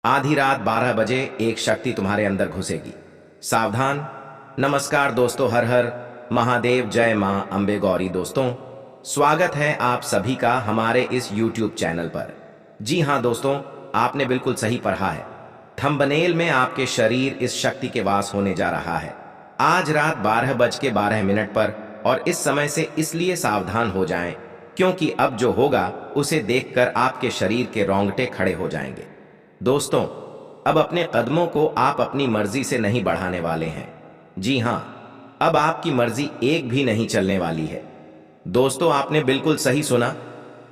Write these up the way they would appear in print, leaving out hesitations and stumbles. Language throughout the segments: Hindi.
आधी रात 12 बजे एक शक्ति तुम्हारे अंदर घुसेगी। सावधान। नमस्कार दोस्तों, हर हर महादेव, जय मां अंबे गौरी। दोस्तों, स्वागत है आप सभी का हमारे इस YouTube चैनल पर। जी हां दोस्तों, आपने बिल्कुल सही पढ़ा है। थंबनेल में आपके शरीर इस शक्ति के वास होने जा रहा है आज रात 12:12 पर। और इस समय से इसलिए सावधान हो जाएं, क्योंकि अब जो होगा उसे देखकर आपके शरीर के रोंगटे खड़े हो जाएंगे। दोस्तों, अब अपने कदमों को आप अपनी मर्जी से नहीं बढ़ाने वाले हैं। जी हां, अब आपकी मर्जी एक भी नहीं चलने वाली है। दोस्तों, आपने बिल्कुल सही सुना।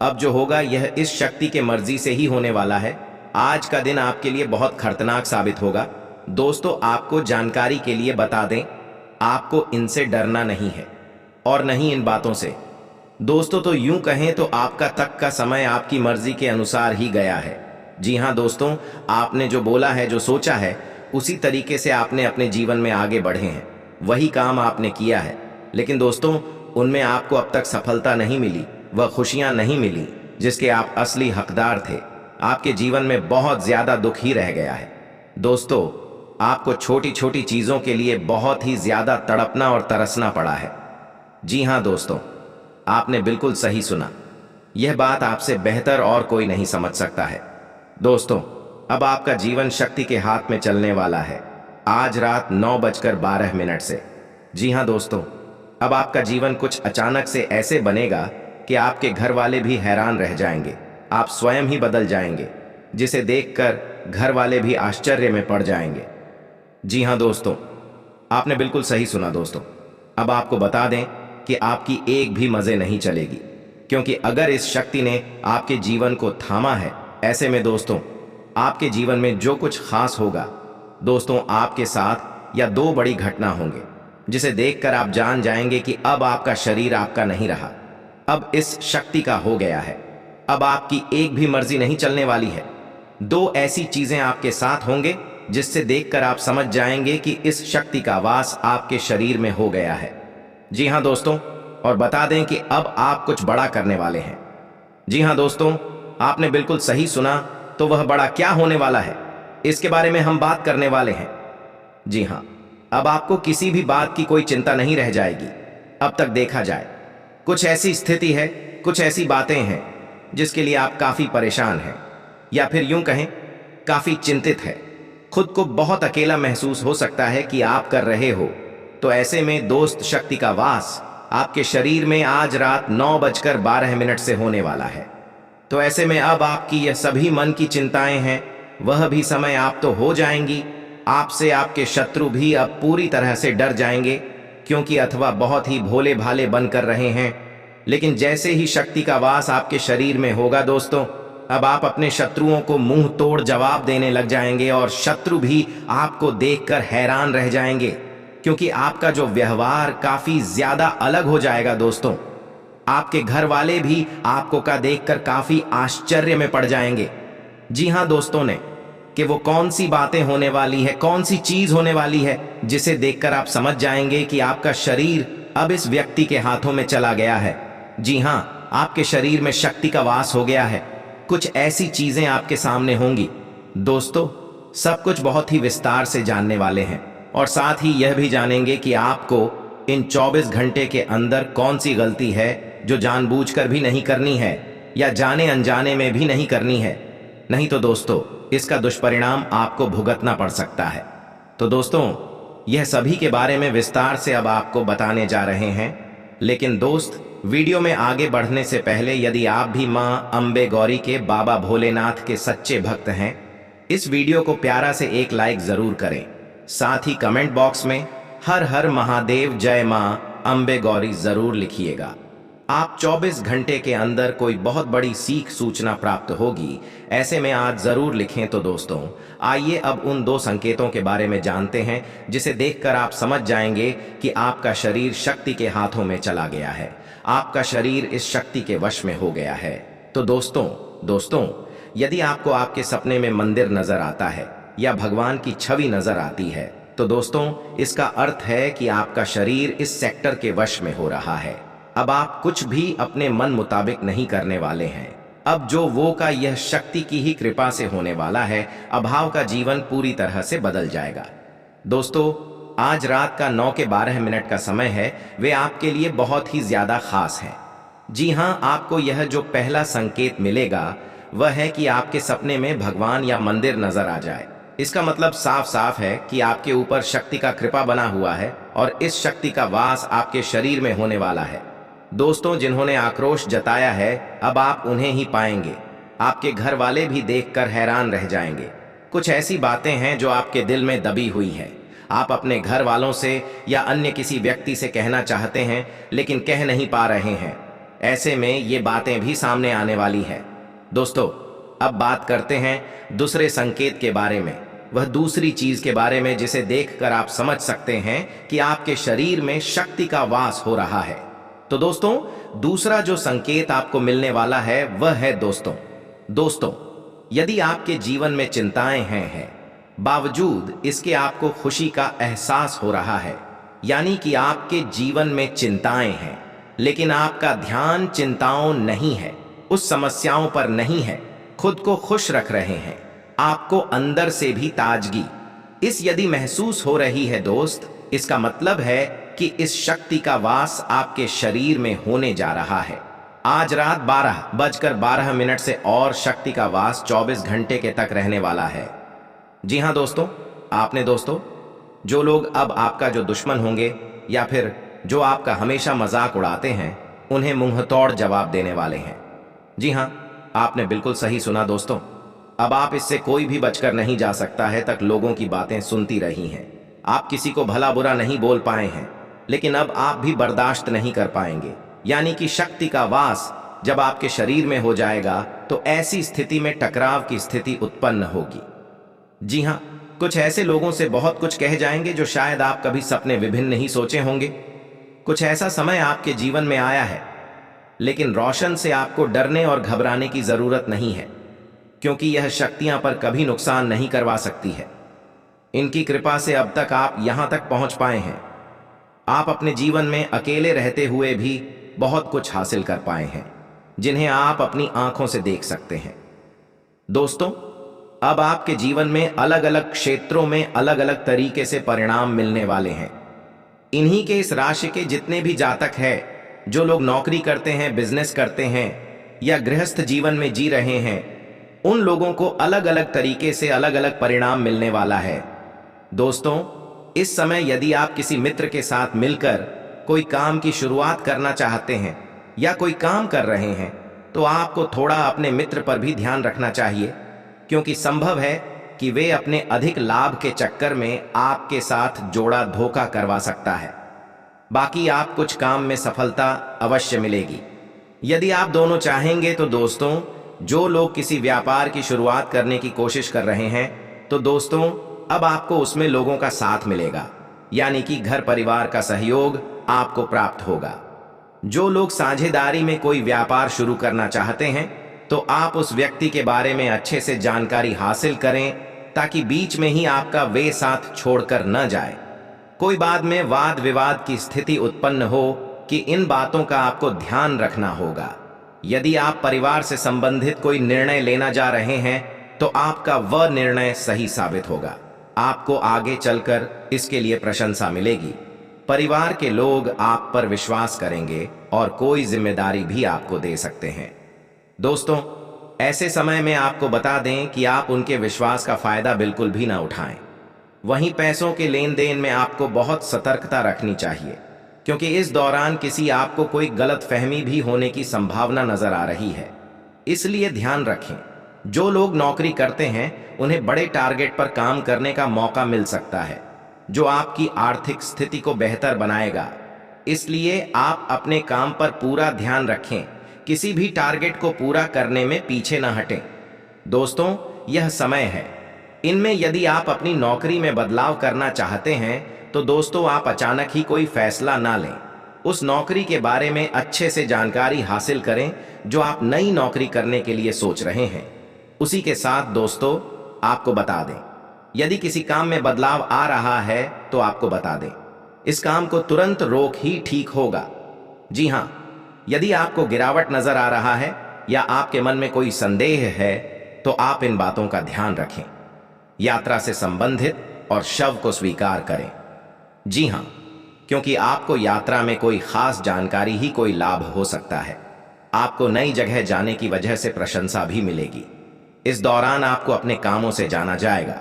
अब जो होगा यह इस शक्ति के मर्जी से ही होने वाला है। आज का दिन आपके लिए बहुत खतरनाक साबित होगा। दोस्तों, आपको जानकारी के लिए बता दें, आपको इनसे डरना नहीं है और नहीं इन बातों से। दोस्तों, तो यूं कहें तो आपका तक का समय आपकी मर्जी के अनुसार ही गया है। जी हां दोस्तों, आपने जो बोला है, जो सोचा है, उसी तरीके से आपने अपने जीवन में आगे बढ़े हैं। वही काम आपने किया है। लेकिन दोस्तों, उनमें आपको अब तक सफलता नहीं मिली, वह खुशियां नहीं मिली जिसके आप असली हकदार थे। आपके जीवन में बहुत ज्यादा दुख ही रह गया है। दोस्तों, आपको छोटी छोटी चीजों के लिए बहुत ही ज्यादा तड़पना और तरसना पड़ा है। जी हां दोस्तों, आपने बिल्कुल सही सुना। यह बात आपसे बेहतर और कोई नहीं समझ सकता है। दोस्तों, अब आपका जीवन शक्ति के हाथ में चलने वाला है आज रात 9:12 से। जी हां दोस्तों, अब आपका जीवन कुछ अचानक से ऐसे बनेगा कि आपके घर वाले भी हैरान रह जाएंगे। आप स्वयं ही बदल जाएंगे, जिसे देखकर घर वाले भी आश्चर्य में पड़ जाएंगे। जी हां दोस्तों, आपने बिल्कुल सही सुना। दोस्तों, अब आपको बता दें कि आपकी एक भी मजे नहीं चलेगी, क्योंकि अगर इस शक्ति ने आपके जीवन को थामा है, ऐसे में दोस्तों, आपके जीवन में जो कुछ खास होगा, दोस्तों, आपके साथ या दो बड़ी घटना होंगे, जिसे देखकर आप जान जाएंगे कि अब आपका शरीर आपका नहीं रहा, अब इस शक्ति का हो गया है। अब आपकी एक भी मर्जी नहीं चलने वाली है। दो ऐसी चीजें आपके साथ होंगे जिससे देखकर आप समझ जाएंगे कि इस शक्ति का वास आपके शरीर में हो गया है। जी हां दोस्तों, और बता दें कि अब आप कुछ बड़ा करने वाले हैं। जी हां दोस्तों, आपने बिल्कुल सही सुना। तो वह बड़ा क्या होने वाला है, इसके बारे में हम बात करने वाले हैं। जी हां, अब आपको किसी भी बात की कोई चिंता नहीं रह जाएगी। अब तक देखा जाए, कुछ ऐसी स्थिति है, कुछ ऐसी बातें हैं जिसके लिए आप काफी परेशान हैं, या फिर यूं कहें काफी चिंतित है। खुद को बहुत अकेला महसूस हो सकता है कि आप कर रहे हो। तो ऐसे में दोस्त, शक्ति का वास आपके शरीर में आज रात 9:12 से होने वाला है। तो ऐसे में अब आपकी यह सभी मन की चिंताएं हैं, वह भी समय आप तो हो जाएंगी। आपसे आपके शत्रु भी अब पूरी तरह से डर जाएंगे, क्योंकि अथवा बहुत ही भोले भाले बनकर रहे हैं। लेकिन जैसे ही शक्ति का वास आपके शरीर में होगा दोस्तों, अब आप अपने शत्रुओं को मुंह तोड़ जवाब देने लग जाएंगे, और शत्रु भी आपको देखकर हैरान रह जाएंगे, क्योंकि आपका जो व्यवहार काफी ज्यादा अलग हो जाएगा। दोस्तों, आपके घर वाले भी आपको का देखकर काफी आश्चर्य में पड़ जाएंगे। जी हां दोस्तों ने, कि वो कौन सी बातें होने वाली है, कौन सी चीज होने वाली है, जिसे देखकर आप समझ जाएंगे कि आपका शरीर अब इस व्यक्ति के हाथों में चला गया है। जी हां, आपके शरीर में शक्ति का वास हो गया है। कुछ ऐसी चीजें आपके सामने होंगी। दोस्तों, सब कुछ बहुत ही विस्तार से जानने वाले हैं, और साथ ही यह भी जानेंगे कि आपको इन 24 घंटे के अंदर कौन सी गलती है जो जानबूझकर भी नहीं करनी है, या जाने अनजाने में भी नहीं करनी है। नहीं तो दोस्तों, इसका दुष्परिणाम आपको भुगतना पड़ सकता है। तो दोस्तों, यह सभी के बारे में विस्तार से अब आपको बताने जा रहे हैं। लेकिन दोस्त, वीडियो में आगे बढ़ने से पहले यदि आप भी मां अंबे गौरी के, बाबा भोलेनाथ के सच्चे भक्त हैं, इस वीडियो को प्यारा से एक लाइक जरूर करें। साथ ही कमेंट बॉक्स में हर हर महादेव, जय मां अंबे गौरी जरूर लिखिएगा। आप 24 घंटे के अंदर कोई बहुत बड़ी सीख, सूचना प्राप्त होगी, ऐसे में आज जरूर लिखें। तो दोस्तों, आइए अब उन दो संकेतों के बारे में जानते हैं, जिसे देखकर आप समझ जाएंगे कि आपका शरीर शक्ति के हाथों में चला गया है, आपका शरीर इस शक्ति के वश में हो गया है। तो दोस्तों, यदि आपको आपके सपने में मंदिर नजर आता है या भगवान की छवि नजर आती है, तो दोस्तों, इसका अर्थ है कि आपका शरीर इस सेक्टर के वश में हो रहा है। अब आप कुछ भी अपने मन मुताबिक नहीं करने वाले हैं। अब जो वो का यह शक्ति की ही कृपा से होने वाला है, अभाव का जीवन पूरी तरह से बदल जाएगा। दोस्तों, आज रात का 9 के 12 मिनट का समय है, वे आपके लिए बहुत ही ज्यादा खास है। जी हाँ, आपको यह जो पहला संकेत मिलेगा वह है कि आपके सपने में भगवान या मंदिर नजर आ जाए। इसका मतलब साफ साफ है कि आपके ऊपर शक्ति का कृपा बना हुआ है और इस शक्ति का वास आपके शरीर में होने वाला है। दोस्तों, जिन्होंने आक्रोश जताया है, अब आप उन्हें ही पाएंगे। आपके घर वाले भी देखकर हैरान रह जाएंगे। कुछ ऐसी बातें हैं जो आपके दिल में दबी हुई है। आप अपने घर वालों से या अन्य किसी व्यक्ति से कहना चाहते हैं लेकिन कह नहीं पा रहे हैं। ऐसे में ये बातें भी सामने आने वाली है। दोस्तों, अब बात करते हैं दूसरे संकेत के बारे में, वह दूसरी चीज के बारे में जिसे देखकर आप समझ सकते हैं कि आपके शरीर में शक्ति का वास हो रहा है। तो दोस्तों, दूसरा जो संकेत आपको मिलने वाला है वह है दोस्तों, यदि आपके जीवन में चिंताएं हैं, बावजूद इसके आपको खुशी का एहसास हो रहा है, यानी कि आपके जीवन में चिंताएं हैं लेकिन आपका ध्यान चिंताओं नहीं है, उस समस्याओं पर नहीं है, खुद को खुश रख रहे हैं, आपको अंदर से भी ताजगी इस यदि महसूस हो रही है दोस्त, इसका मतलब है कि इस शक्ति का वास आपके शरीर में होने जा रहा है। आज रात 12:12 से और शक्ति का वास 24 घंटे के तक रहने वाला है। जी हाँ दोस्तों, दोस्तों, जो लोग अब आपका जो दुश्मन होंगे या फिर जो आपका हमेशा मजाक उड़ाते हैं, उन्हें मुंहतोड़ जवाब देने वाले हैं। जी हाँ, आपने बिल्कुल सही सुना दोस्तों। अब आप इससे कोई भी बचकर नहीं जा सकता है तक लोगों की बातें सुनती रही हैं। आप किसी को भला बुरा नहीं बोल पाए हैं, लेकिन अब आप भी बर्दाश्त नहीं कर पाएंगे। यानी कि शक्ति का वास जब आपके शरीर में हो जाएगा तो ऐसी स्थिति में टकराव की स्थिति उत्पन्न होगी। जी हाँ, कुछ ऐसे लोगों से बहुत कुछ कह जाएंगे जो शायद आप कभी सपने विभिन्न नहीं सोचे होंगे। कुछ ऐसा समय आपके जीवन में आया है, लेकिन रोशन से आपको डरने और घबराने की जरूरत नहीं है, क्योंकि यह शक्तियां पर कभी नुकसान नहीं करवा सकती है। इनकी कृपा से अब तक आप यहां तक पहुंच पाए हैं। आप अपने जीवन में अकेले रहते हुए भी बहुत कुछ हासिल कर पाए हैं, जिन्हें आप अपनी आंखों से देख सकते हैं। दोस्तों, अब आपके जीवन में अलग अलग क्षेत्रों में अलग अलग तरीके से परिणाम मिलने वाले हैं। इन्हीं के इस राशि के जितने भी जातक हैं, जो लोग नौकरी करते हैं, बिजनेस करते हैं या गृहस्थ जीवन में जी रहे हैं, उन लोगों को अलग अलग तरीके से अलग अलग परिणाम मिलने वाला है। दोस्तों, इस समय यदि आप किसी मित्र के साथ मिलकर कोई काम की शुरुआत करना चाहते हैं या कोई काम कर रहे हैं, तो आपको थोड़ा अपने मित्र पर भी ध्यान रखना चाहिए, क्योंकि संभव है कि वे अपने अधिक लाभ के चक्कर में आपके साथ जोड़ा धोखा करवा सकता है। बाकी आप कुछ काम में सफलता अवश्य मिलेगी। यदि आप दोनों चाहेंगे तो दोस्तों, जो लोग किसी व्यापार की शुरुआत करने की कोशिश कर रहे हैं, तो दोस्तों अब आपको उसमें लोगों का साथ मिलेगा, यानी कि घर परिवार का सहयोग आपको प्राप्त होगा। जो लोग साझेदारी में कोई व्यापार शुरू करना चाहते हैं, तो आप उस व्यक्ति के बारे में अच्छे से जानकारी हासिल करें, ताकि बीच में ही आपका वे साथ छोड़कर न जाए। कोई बाद में वाद विवाद की स्थिति उत्पन्न हो कि इन बातों का आपको ध्यान रखना होगा। यदि आप परिवार से संबंधित कोई निर्णय लेना जा रहे हैं, तो आपका वह निर्णय सही साबित होगा। आपको आगे चलकर इसके लिए प्रशंसा मिलेगी। परिवार के लोग आप पर विश्वास करेंगे और कोई जिम्मेदारी भी आपको दे सकते हैं। दोस्तों, ऐसे समय में आपको बता दें कि आप उनके विश्वास का फायदा बिल्कुल भी ना उठाएं। वहीं पैसों के लेन देन में आपको बहुत सतर्कता रखनी चाहिए, क्योंकि इस दौरान किसी आपको कोई गलत फहमी भी होने की संभावना नजर आ रही है। इसलिए ध्यान रखें। जो लोग नौकरी करते हैं, उन्हें बड़े टारगेट पर काम करने का मौका मिल सकता है, जो आपकी आर्थिक स्थिति को बेहतर बनाएगा। इसलिए आप अपने काम पर पूरा ध्यान रखें, किसी भी टारगेट को पूरा करने में पीछे न हटें। दोस्तों, यह समय है। इनमें यदि आप अपनी नौकरी में बदलाव करना चाहते हैं, तो दोस्तों आप अचानक ही कोई फैसला ना लें। उस नौकरी के बारे में अच्छे से जानकारी हासिल करें जो आप नई नौकरी करने के लिए सोच रहे हैं। उसी के साथ दोस्तों आपको बता दें, यदि किसी काम में बदलाव आ रहा है तो आपको बता दें, इस काम को तुरंत रोक ही ठीक होगा। जी हाँ, यदि आपको गिरावट नजर आ रहा है या आपके मन में कोई संदेह है तो आप इन बातों का ध्यान रखें। यात्रा से संबंधित और शव को स्वीकार करें। जी हां, क्योंकि आपको यात्रा में कोई खास जानकारी ही कोई लाभ हो सकता है। आपको नई जगह जाने की वजह से प्रशंसा भी मिलेगी। इस दौरान आपको अपने कामों से जाना जाएगा।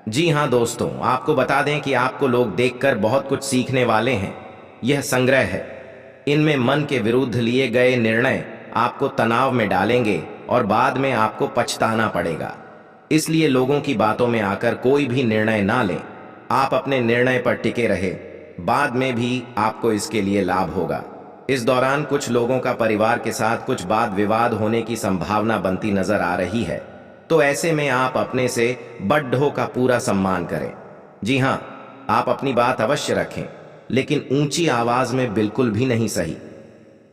जी हां दोस्तों, आपको बता दें कि आपको लोग देखकर बहुत कुछ सीखने वाले हैं। यह संग्रह है। इनमें मन के विरुद्ध लिए गए निर्णय आपको तनाव में डालेंगे और बाद में आपको पछताना पड़ेगा। इसलिए लोगों की बातों में आकर कोई भी निर्णय ना लें। आप अपने निर्णय पर टिके रहे, बाद में भी आपको इसके लिए लाभ होगा। इस दौरान कुछ लोगों का परिवार के साथ कुछ वाद विवाद होने की संभावना बनती नजर आ रही है, तो ऐसे में आप अपने से बड़ों का पूरा सम्मान करें। जी हां, आप अपनी बात अवश्य रखें, लेकिन ऊंची आवाज में बिल्कुल भी नहीं। सही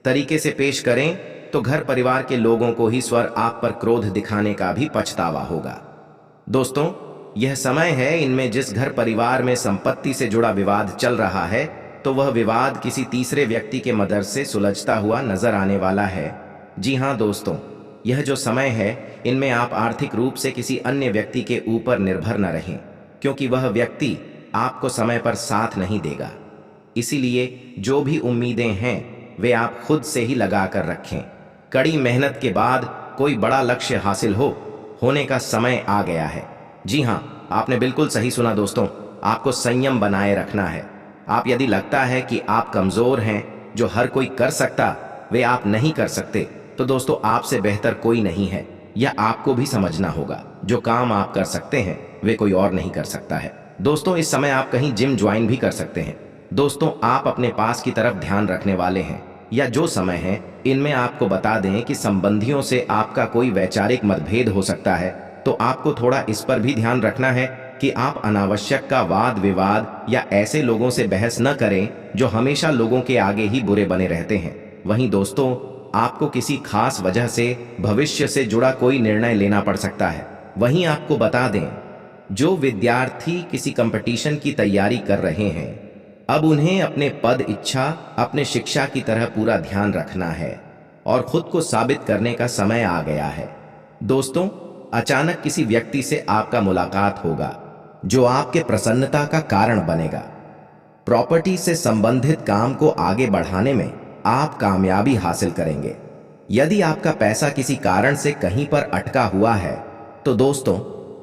तरीके से पेश करें तो घर परिवार के लोगों को ही स्वर आप पर क्रोध दिखाने का भी पछतावा होगा। दोस्तों, यह समय है इनमें जिस घर परिवार में संपत्ति से जुड़ा विवाद चल रहा है, तो वह विवाद किसी तीसरे व्यक्ति के मदद से सुलझता हुआ नजर आने वाला है। जी हां दोस्तों, यह जो समय है इनमें आप आर्थिक रूप से किसी अन्य व्यक्ति के ऊपर निर्भर न रहें, क्योंकि वह व्यक्ति आपको समय पर साथ नहीं देगा। इसीलिए जो भी उम्मीदें हैं वे आप खुद से ही लगा कर रखें। कड़ी मेहनत के बाद कोई बड़ा लक्ष्य हासिल होने का समय आ गया है। जी हां, आपने बिल्कुल सही सुना दोस्तों, आपको संयम बनाए रखना है। आप यदि लगता है कि आप कमजोर हैं, जो हर कोई कर सकता वे आप नहीं कर सकते, तो दोस्तों आपसे बेहतर कोई नहीं है। यह आपको भी समझना होगा। जो काम आप कर सकते हैं वे कोई और नहीं कर सकता है। दोस्तों, इस समय आप कहीं जिम ज्वाइन भी कर सकते हैं। दोस्तों, आप अपने पास की तरफ ध्यान रखने वाले हैं या जो समय है इनमें आपको बता दें कि संबंधियों से आपका कोई वैचारिक मतभेद हो सकता है, तो आपको थोड़ा इस पर भी ध्यान रखना है कि आप अनावश्यक का वाद विवाद या ऐसे लोगों से बहस न करें जो हमेशा लोगों के आगे ही बुरे बने रहते हैं। वहीं दोस्तों, आपको किसी खास वजह से भविष्य से जुड़ा कोई निर्णय लेना पड़ सकता है। वहीं आपको बता दें, जो विद्यार्थी किसी कंपटीशन की तैयारी कर रहे हैं, अब उन्हें अपने पद इच्छा अपने शिक्षा की तरह पूरा ध्यान रखना है और खुद को साबित करने का समय आ गया है। दोस्तों, अचानक किसी व्यक्ति से आपका मुलाकात होगा जो आपके प्रसन्नता का कारण बनेगा। प्रॉपर्टी से संबंधित काम को आगे बढ़ाने में आप कामयाबी हासिल करेंगे। यदि आपका पैसा किसी कारण से कहीं पर अटका हुआ है, तो दोस्तों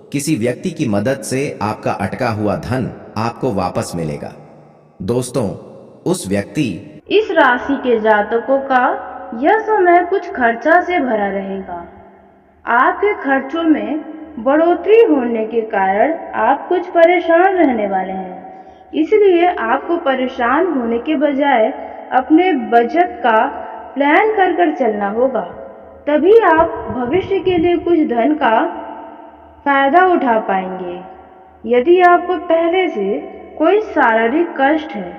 किसी व्यक्ति की मदद से आपका अटका हुआ धन आपको वापस मिलेगा। दोस्तों, उस व्यक्ति इस राशि के जातकों का यह समय कुछ खर्चा से भरा रहेगा। आपके खर्चों में बढ़ोतरी होने के कारण आप कुछ परेशान रहने वाले हैं। इसलिए आपको परेशान होने के बजाय अपने बचत का प्लान कर चलना होगा। तभी आप भविष्य के लिए कुछ धन का फायदा उठा पाएंगे। यदि आपको पहले से कोई शारीरिक कष्ट है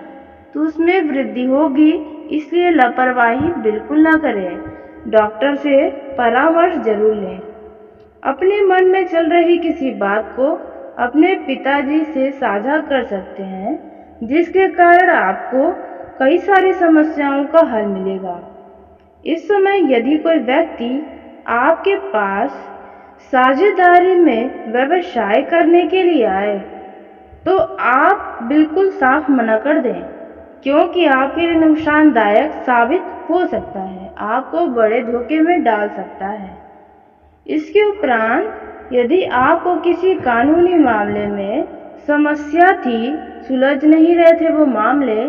तो उसमें वृद्धि होगी, इसलिए लापरवाही बिल्कुल ना करें। डॉक्टर से परामर्श जरूर लें। अपने मन में चल रही किसी बात को अपने पिताजी से साझा कर सकते हैं, जिसके कारण आपको कई सारी समस्याओं का हल मिलेगा। इस समय यदि कोई व्यक्ति आपके पास साझेदारी में व्यवसाय करने के लिए आए, तो आप बिल्कुल साफ मना कर दें, क्योंकि आपके लिए नुकसानदायक साबित हो सकता है, आपको बड़े धोखे में डाल सकता है। इसके उपरांत यदि आपको किसी कानूनी मामले में समस्या थी, सुलझ नहीं रहे थे वो मामले,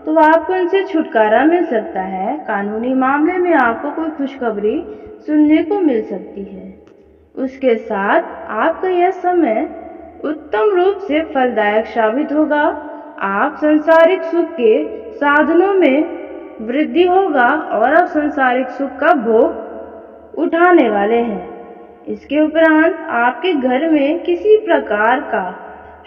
तो आपको उनसे छुटकारा मिल सकता है। कानूनी मामले में आपको कोई खुशखबरी सुनने को मिल सकती है। उसके साथ आपका यह समय उत्तम रूप से फलदायक साबित होगा। आप सांसारिक सुख के साधनों में वृद्धि होगा और आप सांसारिक सुख का भोग उठाने वाले हैं। इसके उपरांत आपके घर में किसी प्रकार का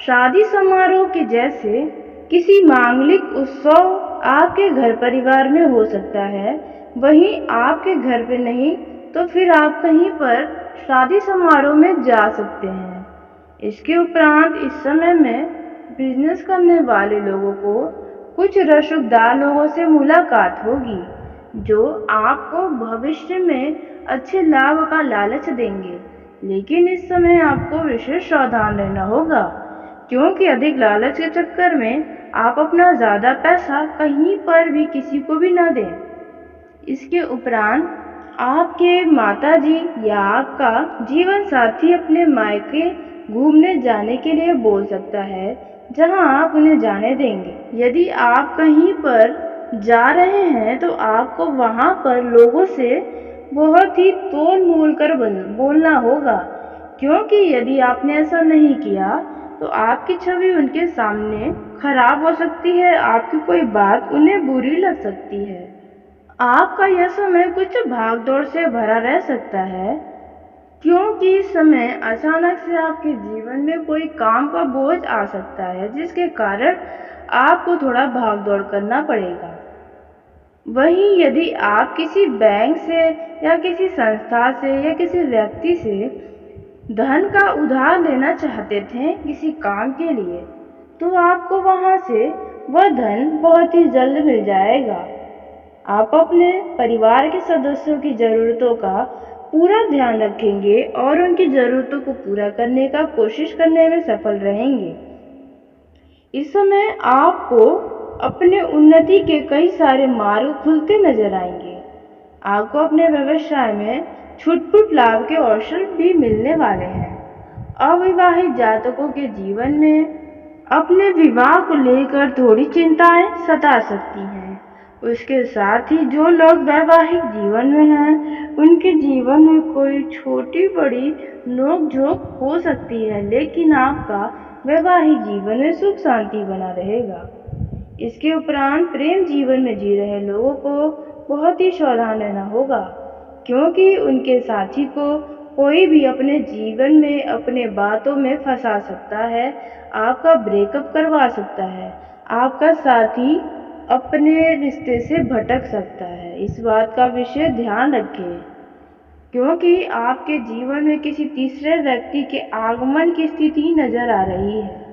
शादी समारोह के जैसे किसी मांगलिक उत्सव आपके घर परिवार में हो सकता है। वहीं आपके घर पे नहीं तो फिर आप कहीं पर शादी समारोह में जा सकते हैं। इसके उपरांत इस समय में बिजनेस करने वाले लोगों को कुछ रसूखदार लोगों से मुलाकात होगी, जो आपको भविष्य में अच्छे लाभ का लालच देंगे, लेकिन इस समय आपको विशेष सावधान रहना होगा, क्योंकि अधिक लालच के चक्कर में आप अपना ज़्यादा पैसा कहीं पर भी किसी को भी ना दें। इसके उपरांत आपके माताजी या आपका जीवन साथी अपने मायके घूमने जाने के लिए बोल सकता है, जहां आप उन्हें जाने देंगे। यदि आप कहीं पर जा रहे हैं तो आपको वहां पर लोगों से बहुत ही तोल मोल कर बोलना होगा, क्योंकि यदि आपने ऐसा नहीं किया तो आपकी छवि उनके सामने खराब हो सकती है, आपकी कोई बात उन्हें बुरी लग सकती है। आपका यह समय कुछ भागदौड़ से भरा रह सकता है, क्योंकि इस समय अचानक से आपके जीवन में कोई काम का बोझ आ सकता है, जिसके कारण आपको थोड़ा भागदौड़ करना पड़ेगा। वहीं यदि आप किसी बैंक से या किसी संस्था से या किसी व्यक्ति से धन का उधार लेना चाहते थे किसी काम के लिए, तो आपको वहां से वह धन बहुत ही जल्द मिल जाएगा। आप अपने परिवार के सदस्यों की ज़रूरतों का पूरा ध्यान रखेंगे और उनकी ज़रूरतों को पूरा करने का कोशिश करने में सफल रहेंगे। इस समय आपको अपने उन्नति के कई सारे मार्ग खुलते नजर आएंगे। आपको अपने व्यवसाय में छुटपुट लाभ के अवसर भी मिलने वाले हैं। अविवाहित जातकों के जीवन में अपने विवाह को लेकर थोड़ी चिंताएं सता सकती हैं। उसके साथ ही जो लोग वैवाहिक जीवन में हैं, उनके जीवन में कोई छोटी बड़ी नोक-झोंक हो सकती है, लेकिन आपका वैवाहिक जीवन में सुख शांति बना रहेगा। इसके उपरांत प्रेम जीवन में जी रहे लोगों को बहुत ही सावधान रहना होगा, क्योंकि उनके साथी को कोई भी अपने जीवन में अपने बातों में फंसा सकता है, आपका ब्रेकअप करवा सकता है, आपका साथी अपने रिश्ते से भटक सकता है। इस बात का विशेष ध्यान रखें, क्योंकि आपके जीवन में किसी तीसरे व्यक्ति के आगमन की स्थिति नजर आ रही है।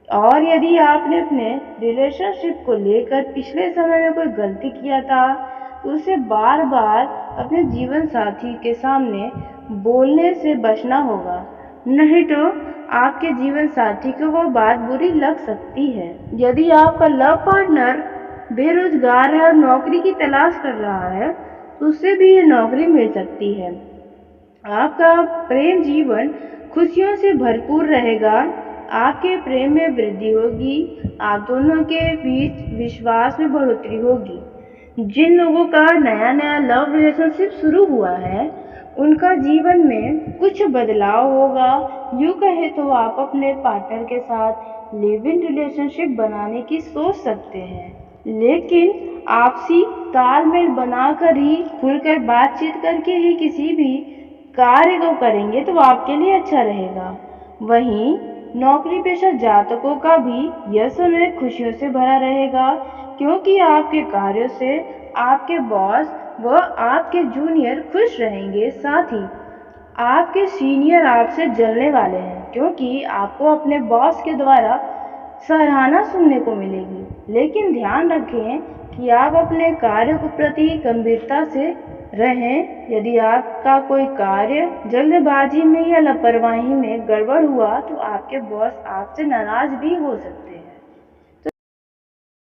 और यदि आपने अपने रिलेशनशिप को लेकर पिछले समय में कोई गलती किया था, तो उसे बार बार अपने जीवन साथी के सामने बोलने से बचना होगा, नहीं तो आपके जीवन साथी को वो बात बुरी लग सकती है। यदि आपका लव पार्टनर बेरोजगार है और नौकरी की तलाश कर रहा है, तो उसे भी ये नौकरी मिल सकती है। आपका प्रेम जीवन खुशियों से भरपूर रहेगा, आपके प्रेम में वृद्धि होगी, आप दोनों के बीच विश्वास में बढ़ोतरी होगी। जिन लोगों का नया नया लव रिलेशनशिप शुरू हुआ है, उनका जीवन में कुछ बदलाव होगा। यूँ कहे तो आप अपने पार्टनर के साथ लिव इन रिलेशनशिप बनाने की सोच सकते हैं, लेकिन आपसी तालमेल बनाकर ही, खुलकर बातचीत करके ही किसी भी कार्य को करेंगे तो आपके लिए अच्छा रहेगा। वहीं नौकरी पेशा जातकों का भी यह समय खुशियों से भरा रहेगा, क्योंकि आपके कार्यों से आपके बॉस व आपके जूनियर खुश रहेंगे। साथ ही आपके सीनियर आपसे जलने वाले हैं, क्योंकि आपको अपने बॉस के द्वारा सराहना सुनने को मिलेगी। लेकिन ध्यान रखें कि आप अपने कार्य के प्रति गंभीरता से रहें। यदि आपका कोई कार्य जल्दबाजी में या लापरवाही में गड़बड़ हुआ तो आपके बॉस आपसे नाराज भी हो सकते हैं।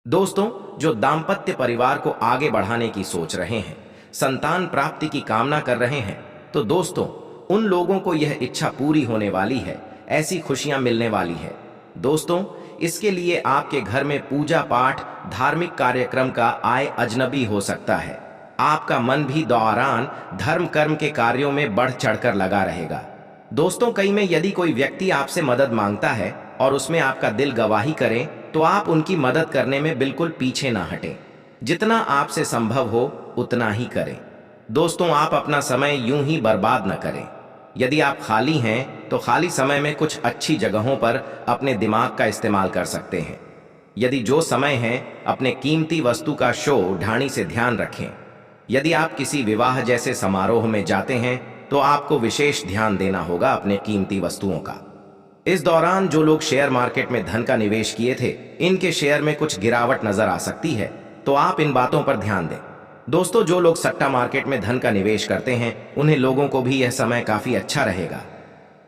दोस्तों, जो दाम्पत्य परिवार को आगे बढ़ाने की सोच रहे हैं, संतान प्राप्ति की कामना कर रहे हैं, तो दोस्तों उन लोगों को यह इच्छा पूरी होने वाली है, ऐसी खुशियां मिलने वाली है। दोस्तों, इसके लिए आपके घर में पूजा पाठ, धार्मिक कार्यक्रम का आय अजनबी हो सकता है। आपका मन भी दौरान धर्म कर्म के कार्यों में बढ़ चढ़कर लगा रहेगा। दोस्तों, कई में यदि कोई व्यक्ति आपसे मदद मांगता है और उसमें आपका दिल गवाही करे, तो आप उनकी मदद करने में बिल्कुल पीछे ना हटें। जितना आपसे संभव हो उतना ही करें। दोस्तों, आप अपना समय यूं ही बर्बाद न करें। यदि आप खाली हैं तो खाली समय में कुछ अच्छी जगहों पर अपने दिमाग का इस्तेमाल कर सकते हैं। यदि जो समय है, अपने कीमती वस्तु का शो ढाणी से ध्यान रखें। यदि आप किसी विवाह जैसे समारोह में जाते हैं तो आपको विशेष ध्यान देना होगा अपने कीमती वस्तुओं का। इस दौरान जो लोग शेयर मार्केट में धन का निवेश किए थे, इनके शेयर में कुछ गिरावट नजर आ सकती है, तो आप इन बातों पर ध्यान दें। दोस्तों, जो लोग सट्टा मार्केट में धन का निवेश करते हैं उन्हें लोगों को भी यह समय काफी अच्छा रहेगा।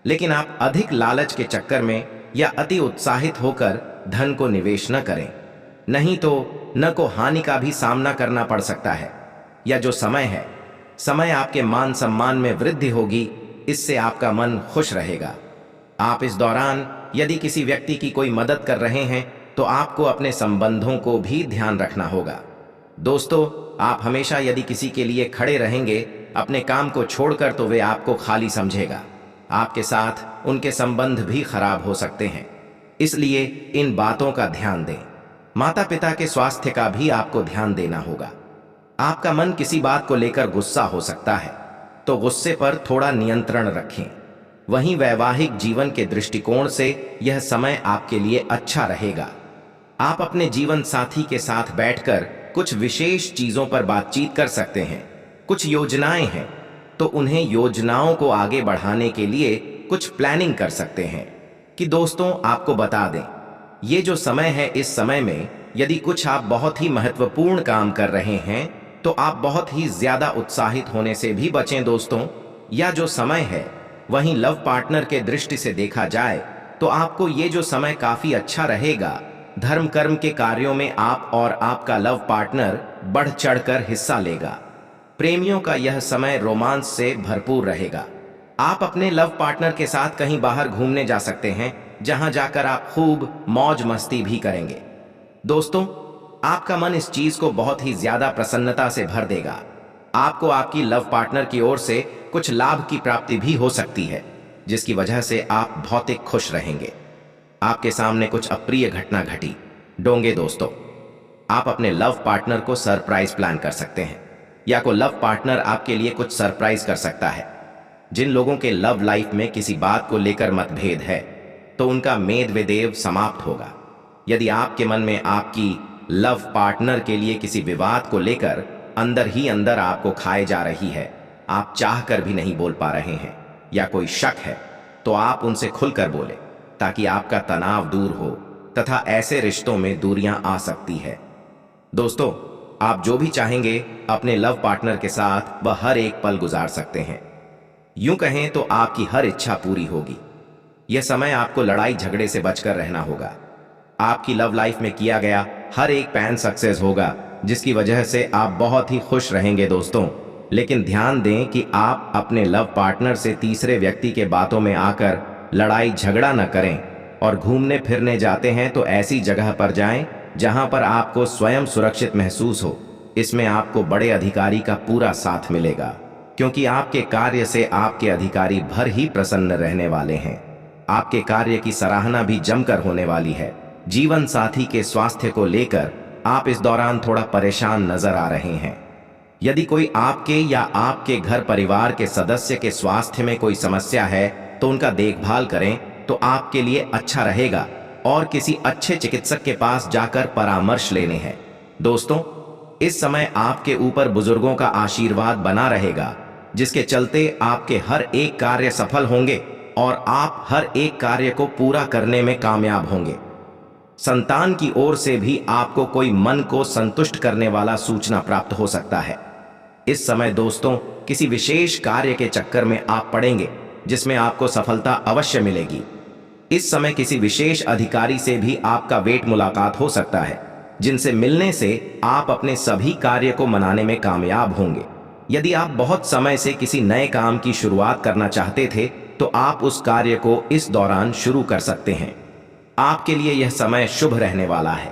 लेकिन आप अधिक लालच के चक्कर में या अति उत्साहित होकर धन को निवेश न करें, नहीं तो न को हानि का भी सामना करना पड़ सकता है। या जो समय है, समय आपके मान सम्मान में वृद्धि होगी, इससे आपका मन खुश रहेगा। आप इस दौरान यदि किसी व्यक्ति की कोई मदद कर रहे हैं तो आपको अपने संबंधों को भी ध्यान रखना होगा। दोस्तों, आप हमेशा यदि किसी के लिए खड़े रहेंगे अपने काम को छोड़कर, तो वे आपको खाली समझेगा। आपके साथ उनके संबंध भी खराब हो सकते हैं, इसलिए इन बातों का ध्यान दें। माता पिता के स्वास्थ्य का भी आपको ध्यान देना होगा। आपका मन किसी बात को लेकर गुस्सा हो सकता है, तो गुस्से पर थोड़ा नियंत्रण रखें। वहीं वैवाहिक जीवन के दृष्टिकोण से यह समय आपके लिए अच्छा रहेगा। आप अपने जीवन साथी के साथ बैठकर कुछ विशेष चीजों पर बातचीत कर सकते हैं। कुछ योजनाएं हैं तो उन्हें योजनाओं को आगे बढ़ाने के लिए कुछ प्लानिंग कर सकते हैं। कि दोस्तों, आपको बता दें, ये जो समय है, इस समय में यदि कुछ आप बहुत ही महत्वपूर्ण काम कर रहे हैं तो आप बहुत ही ज्यादा उत्साहित होने से भी बचें दोस्तों। या जो समय है वहीं लव पार्टनर के दृष्टि से देखा जाए तो आपको ये जो समय काफी अच्छा रहेगा। धर्म कर्म के कार्यों में आप और आपका लव पार्टनर बढ़ चढ़कर हिस्सा लेगा। प्रेमियों का यह समय रोमांस से भरपूर रहेगा। आप अपने लव पार्टनर के साथ कहीं बाहर घूमने जा सकते हैं, जहां जाकर आप खूब मौज मस्ती भी करेंगे। दोस्तों, आपका मन इस चीज को बहुत ही ज्यादा प्रसन्नता से भर देगा। आपको आपकी लव पार्टनर की ओर से कुछ लाभ की प्राप्ति भी हो सकती है, जिसकी वजह से आप भौतिक खुश रहेंगे। आपके सामने कुछ अप्रिय घटना घटी डोंगे दोस्तों, आप अपने लव पार्टनर को सरप्राइज प्लान कर सकते हैं, या को लव पार्टनर आपके लिए कुछ सरप्राइज कर सकता है। जिन लोगों के लव लाइफ में किसी बात को लेकर मतभेद है तो उनका मेद विदेव समाप्त होगा। यदि आपके मन में आपकी लव पार्टनर के लिए किसी विवाद को लेकर अंदर ही अंदर आपको खाए जा रही है, आप चाह कर भी नहीं बोल पा रहे हैं, या कोई शक है, तो आप उनसे खुलकर बोले, ताकि आपका तनाव दूर हो तथा ऐसे रिश्तों में दूरियां आ सकती है। दोस्तों, आप जो भी चाहेंगे अपने लव पार्टनर के साथ वह हर एक पल गुजार सकते हैं। यूं कहें तो आपकी हर इच्छा पूरी होगी। यह समय आपको लड़ाई झगड़े से बचकर रहना होगा। आपकी लव लाइफ में किया गया हर एक प्लान सक्सेस होगा, जिसकी वजह से आप बहुत ही खुश रहेंगे दोस्तों। लेकिन ध्यान दें कि आप अपने लव पार्टनर से तीसरे व्यक्ति के बातों में आकर लड़ाई झगड़ा न करें, और घूमने फिरने जाते हैं तो ऐसी जगह पर जाएं जहां पर आपको स्वयं सुरक्षित महसूस हो। इसमें आपको बड़े अधिकारी का पूरा साथ मिलेगा, क्योंकि आपके कार्य से आपके अधिकारी भर ही प्रसन्न रहने वाले हैं। आपके कार्य की सराहना भी जमकर होने वाली है। जीवन साथी के स्वास्थ्य को लेकर आप इस दौरान थोड़ा परेशान नजर आ रहे हैं। यदि कोई आपके या आपके घर परिवार के सदस्य के स्वास्थ्य में कोई समस्या है तो उनका देखभाल करें तो आपके लिए अच्छा रहेगा, और किसी अच्छे चिकित्सक के पास जाकर परामर्श लेने हैं। दोस्तों, इस समय आपके ऊपर बुजुर्गों का आशीर्वाद बना रहेगा, जिसके चलते आपके हर एक कार्य सफल होंगे और आप हर एक कार्य को पूरा करने में कामयाब होंगे। संतान की ओर से भी आपको कोई मन को संतुष्ट करने वाला सूचना प्राप्त हो सकता है। इस समय दोस्तों, किसी विशेष कार्य के चक्कर में आप पड़ेंगे जिसमें आपको सफलता अवश्य मिलेगी। इस समय किसी विशेष अधिकारी से भी आपका वेट मुलाकात हो सकता है, जिनसे मिलने से आप अपने सभी कार्य को मनाने में कामयाब होंगे। यदि आप बहुत समय से किसी नए काम की शुरुआत करना चाहते थे तो आप उस कार्य को इस दौरान शुरू कर सकते हैं। आपके लिए यह समय शुभ रहने वाला है।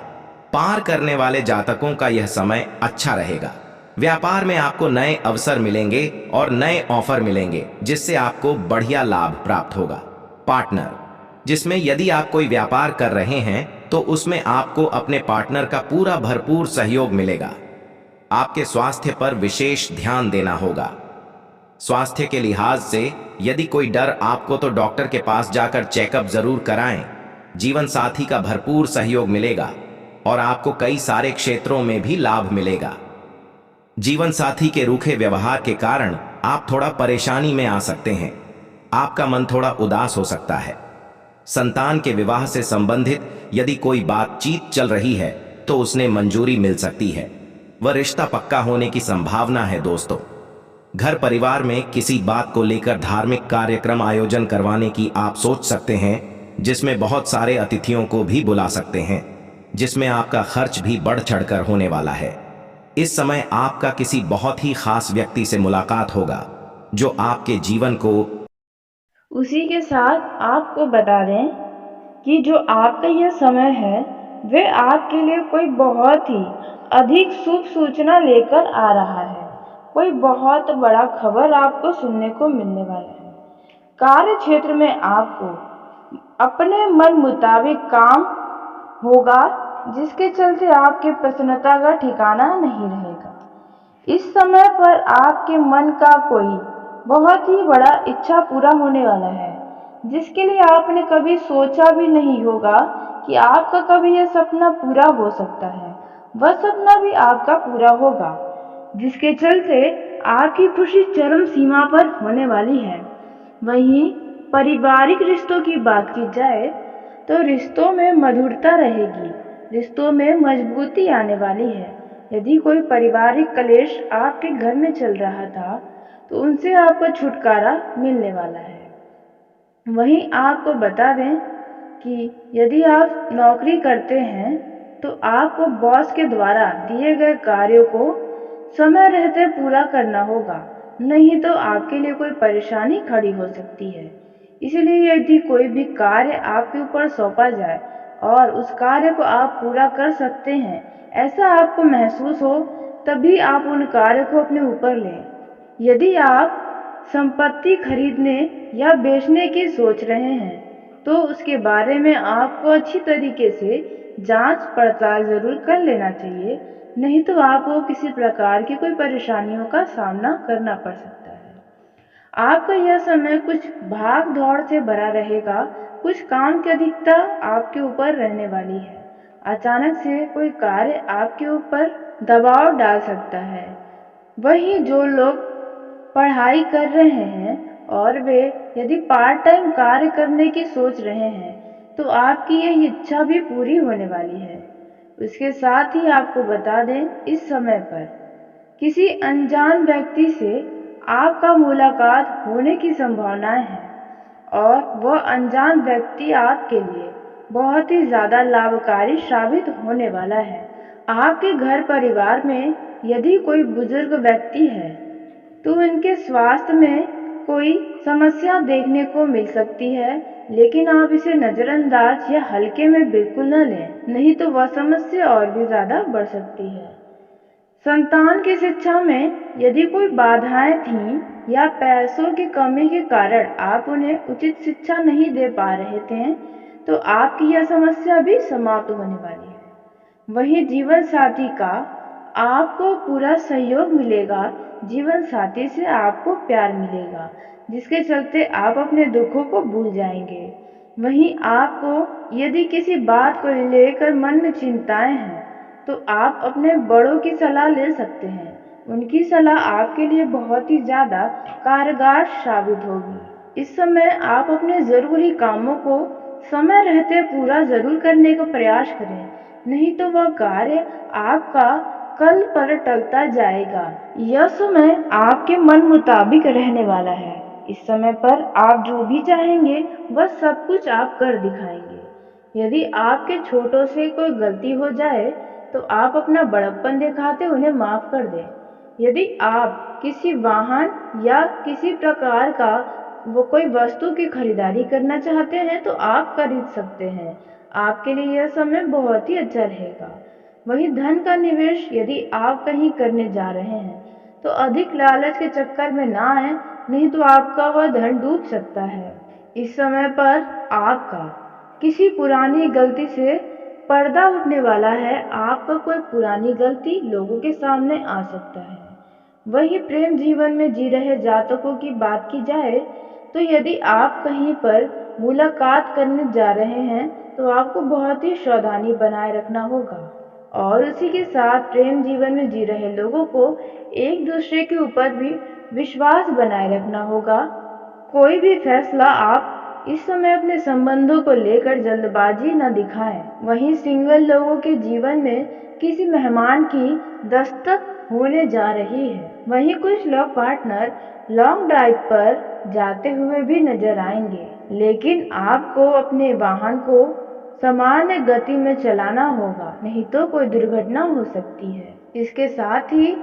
पार करने वाले जातकों का यह समय अच्छा रहेगा। व्यापार में आपको नए अवसर मिलेंगे और नए ऑफर मिलेंगे, जिससे आपको बढ़िया लाभ प्राप्त होगा। पार्टनर, जिसमें यदि आप कोई व्यापार कर रहे हैं तो उसमें आपको अपने पार्टनर का पूरा भरपूर सहयोग मिलेगा। आपके स्वास्थ्य पर विशेष ध्यान देना होगा। स्वास्थ्य के लिहाज से यदि कोई डर आपको तो डॉक्टर के पास जाकर चेकअप जरूर कराएं। जीवन साथी का भरपूर सहयोग मिलेगा और आपको कई सारे क्षेत्रों में भी लाभ मिलेगा। जीवन साथी के रूखे व्यवहार के कारण आप थोड़ा परेशानी में आ सकते हैं। आपका मन थोड़ा उदास हो सकता है। संतान के विवाह से संबंधित यदि कोई बातचीत चल रही है तो उसने मंजूरी मिल सकती है। वह रिश्ता पक्का होने की संभावना है दोस्तों। घर परिवार में किसी बात को लेकर धार्मिक कार्यक्रम आयोजन करवाने की आप सोच सकते हैं, जिसमें बहुत सारे अतिथियों को भी बुला सकते हैं, जिसमें आपका खर्च भी बढ़ चढ़कर होने वाला है। इस समय आपका किसी बहुत ही खास व्यक्ति से मुलाकात होगा जो आपके जीवन को उसी के साथ आपको बता दें कि जो आपका यह समय है वे आपके लिए कोई बहुत ही अधिक शुभ सूचना लेकर आ रहा है। कोई बहुत बड़ा खबर आपको सुनने को मिलने वाला है। कार्य क्षेत्र में आपको अपने मन मुताबिक काम होगा, जिसके चलते आपकी प्रसन्नता का ठिकाना नहीं रहेगा। इस समय पर आपके मन का कोई बहुत ही बड़ा इच्छा पूरा होने वाला है, जिसके लिए आपने कभी सोचा भी नहीं होगा कि आपका कभी यह सपना पूरा हो सकता है। वह सपना भी आपका पूरा होगा, जिसके चलते आपकी खुशी चरम सीमा पर होने वाली है। वहीं पारिवारिक रिश्तों की बात की जाए तो रिश्तों में मधुरता रहेगी, रिश्तों में मजबूती आने वाली है। यदि कोई पारिवारिक कलेश आपके घर में चल रहा था तो उनसे आपको छुटकारा मिलने वाला है। वहीं आपको बता दें कि यदि आप नौकरी करते हैं तो आपको बॉस के द्वारा दिए गए कार्यों को समय रहते पूरा करना होगा, नहीं तो आपके लिए कोई परेशानी खड़ी हो सकती है। इसलिए यदि कोई भी कार्य आपके ऊपर सौंपा जाए और उस कार्य को आप पूरा कर सकते हैं, ऐसा आपको महसूस हो, तभी आप उन कार्य को अपने ऊपर लें। यदि आप संपत्ति खरीदने या बेचने की सोच रहे हैं तो उसके बारे में आपको अच्छी तरीके से जांच पड़ताल जरूर कर लेना चाहिए, नहीं तो आपको किसी प्रकार की कोई परेशानियों का सामना करना पड़ सकता है। आपका यह समय कुछ भाग दौड़ से भरा रहेगा, कुछ काम की अधिकता आपके ऊपर रहने वाली है। अचानक से कोई कार्य आपके ऊपर दबाव डाल सकता है। वहीं जो लोग पढ़ाई कर रहे हैं और वे यदि पार्ट टाइम कार्य करने की सोच रहे हैं तो आपकी यह इच्छा भी पूरी होने वाली है। उसके साथ ही आपको बता दें, इस समय पर किसी अनजान व्यक्ति से आपका मुलाकात होने की संभावनाएं हैं और वह अनजान व्यक्ति आपके लिए बहुत ही ज़्यादा लाभकारी साबित होने वाला है। आपके घर परिवार में यदि कोई बुजुर्ग व्यक्ति है तो उनके स्वास्थ्य में कोई समस्या देखने को मिल सकती है, लेकिन आप इसे नज़रअंदाज या हल्के में बिल्कुल न लें, नहीं तो वह समस्या और भी ज़्यादा बढ़ सकती है। संतान की शिक्षा में यदि कोई बाधाएं थीं या पैसों की कमी के कारण आप उन्हें उचित शिक्षा नहीं दे पा रहे थे, तो आपकी यह समस्या भी समाप्त होने वाली है। वहीं जीवन साथी का आपको पूरा सहयोग मिलेगा, जीवन साथी से आपको प्यार मिलेगा, जिसके चलते आप अपने दुखों को भूल जाएंगे। वहीं आपको यदि किसी बात को लेकर मन में चिंताएं हैं तो आप अपने बड़ों की सलाह ले सकते हैं। उनकी सलाह आपके लिए बहुत ही ज़्यादा कारगर साबित होगी। इस समय आप अपने ज़रूरी कामों को समय रहते पूरा ज़रूर करने का प्रयास करें, नहीं तो वह कार्य आपका कल पर टलता जाएगा। यह समय आपके मन मुताबिक रहने वाला है। इस समय पर आप जो भी चाहेंगे वह सब कुछ आप कर दिखाएंगे। यदि आपके छोटों से कोई गलती हो जाए तो आप अपना बड़प्पन दिखाते उन्हें माफ कर दें। यदि आप किसी वाहन या किसी प्रकार का वो कोई वस्तु की खरीदारी करना चाहते हैं तो आप खरीद सकते हैं। आपके लिए यह समय बहुत ही अच्छा रहेगा। वही धन का निवेश यदि आप कहीं करने जा रहे हैं तो अधिक लालच के चक्कर में ना आए, नहीं तो आपका वह धन डूब सकता है। इस समय पर आपका किसी पुरानी गलती से पर्दा उठने वाला है, आपका कोई पुरानी गलती लोगों के सामने आ सकता है। वही प्रेम जीवन में जी रहे जातकों की बात की जाए तो यदि आप कहीं पर मुलाकात करने जा रहे हैं तो आपको बहुत ही सावधानी बनाए रखना होगा और उसी के साथ प्रेम जीवन में जी रहे लोगों को एक दूसरे के ऊपर भी विश्वास बनाए रखना होगा। कोई भी फैसला आप इस समय अपने संबंधों को लेकर जल्दबाजी न दिखाएं। वहीं सिंगल लोगों के जीवन में किसी मेहमान की दस्तक होने जा रही है। वहीं कुछ लोग पार्टनर लॉन्ग ड्राइव पर जाते हुए भी नजर आएंगे, लेकिन आपको अपने वाहन को सामान्य गति में चलाना होगा, नहीं तो कोई दुर्घटना हो सकती है। इसके साथ ही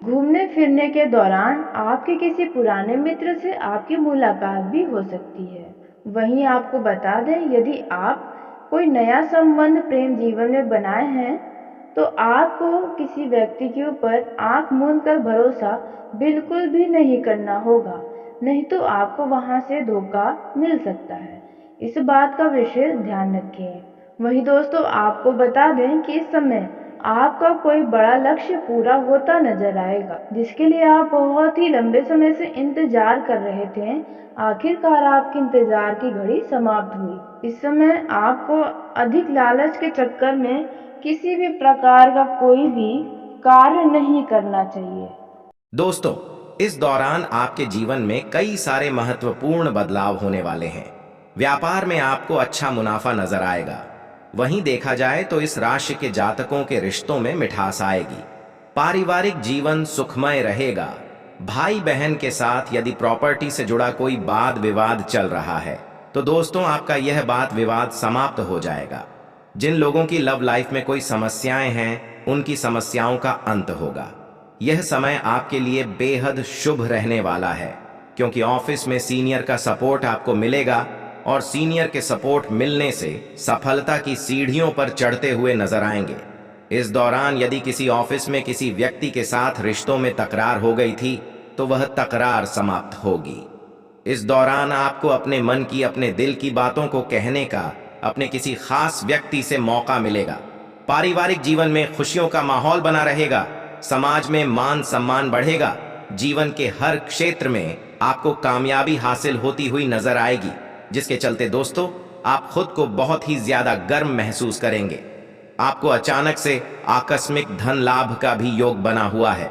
घूमने फिरने के दौरान आपके किसी पुराने मित्र से आपकी मुलाकात भी हो सकती है। वहीं आपको बता दें, यदि आप कोई नया संबंध प्रेम जीवन में बनाए हैं तो आपको किसी व्यक्ति के ऊपर आंख मूंद कर भरोसा बिल्कुल भी नहीं करना होगा, नहीं तो आपको वहां से धोखा मिल सकता है। इस बात का विशेष ध्यान रखें। वहीं दोस्तों, आपको बता दें कि इस समय आपका कोई बड़ा लक्ष्य पूरा होता नजर आएगा, जिसके लिए आप बहुत ही लंबे समय से इंतजार कर रहे थे। आखिरकार आपके इंतजार की घड़ी समाप्त हुई। इस समय आपको अधिक लालच के चक्कर में किसी भी प्रकार का कोई भी कार्य नहीं करना चाहिए। दोस्तों, इस दौरान आपके जीवन में कई सारे महत्वपूर्ण बदलाव होने वाले हैं। व्यापार में आपको अच्छा मुनाफा नजर आएगा। वहीं देखा जाए तो इस राशि के जातकों के रिश्तों में मिठास आएगी। पारिवारिक जीवन सुखमय रहेगा। भाई बहन के साथ यदि प्रॉपर्टी से जुड़ा कोई वाद विवाद चल रहा है तो दोस्तों आपका यह वाद विवाद समाप्त हो जाएगा। जिन लोगों की लव लाइफ में कोई समस्याएं हैं उनकी समस्याओं का अंत होगा। यह समय आपके लिए बेहद शुभ रहने वाला है, क्योंकि ऑफिस में सीनियर का सपोर्ट आपको मिलेगा और सीनियर के सपोर्ट मिलने से सफलता की सीढ़ियों पर चढ़ते हुए नजर आएंगे। इस दौरान यदि किसी ऑफिस में किसी व्यक्ति के साथ रिश्तों में तकरार हो गई थी तो वह तकरार समाप्त होगी। इस दौरान आपको अपने मन की, अपने दिल की बातों को कहने का अपने किसी खास व्यक्ति से मौका मिलेगा। पारिवारिक जीवन में खुशियों का माहौल बना रहेगा। समाज में मान सम्मान बढ़ेगा। जीवन के हर क्षेत्र में आपको कामयाबी हासिल होती हुई नजर आएगी, जिसके चलते दोस्तों आप खुद को बहुत ही ज्यादा गर्व महसूस करेंगे। आपको अचानक से आकस्मिक धन लाभ का भी योग बना हुआ है।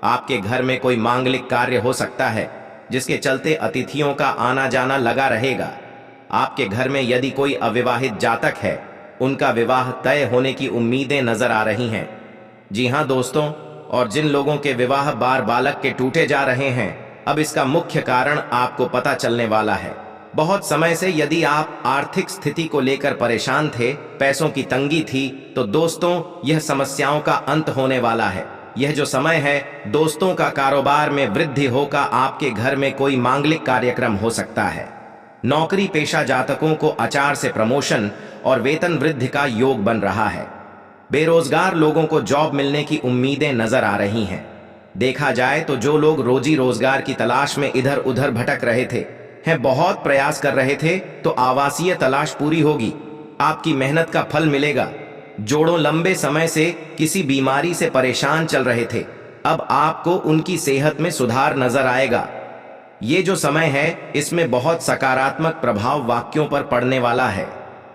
आपके घर में कोई मांगलिक कार्य हो सकता है, जिसके चलते अतिथियों का आना जाना लगा रहेगा। आपके घर में यदि कोई अविवाहित जातक है, उनका विवाह तय होने की उम्मीदें नजर आ रही हैं। जी हां दोस्तों, और जिन लोगों के विवाह बार बालक के टूटे जा रहे हैं, अब इसका मुख्य कारण आपको पता चलने वाला है। बहुत समय से यदि आप आर्थिक स्थिति को लेकर परेशान थे, पैसों की तंगी थी, तो दोस्तों यह समस्याओं का अंत होने वाला है। यह जो समय है दोस्तों का कारोबार में वृद्धि होकर आपके घर में कोई मांगलिक कार्यक्रम हो सकता है। नौकरी पेशा जातकों को अचार से प्रमोशन और वेतन वृद्धि का योग बन रहा है। बेरोजगार लोगों को जॉब मिलने की उम्मीदें नजर आ रही हैं। देखा जाए तो जो लोग रोजी रोजगार की तलाश में इधर उधर भटक रहे थे, बहुत प्रयास कर रहे थे, तो आवासीय तलाश पूरी होगी। आपकी मेहनत का फल मिलेगा। जोड़ों लंबे समय से किसी बीमारी से परेशान चल रहे थे, अब आपको उनकी सेहत में सुधार नजर आएगा। ये जो समय है इसमें बहुत सकारात्मक प्रभाव वाक्यों पर पड़ने वाला है।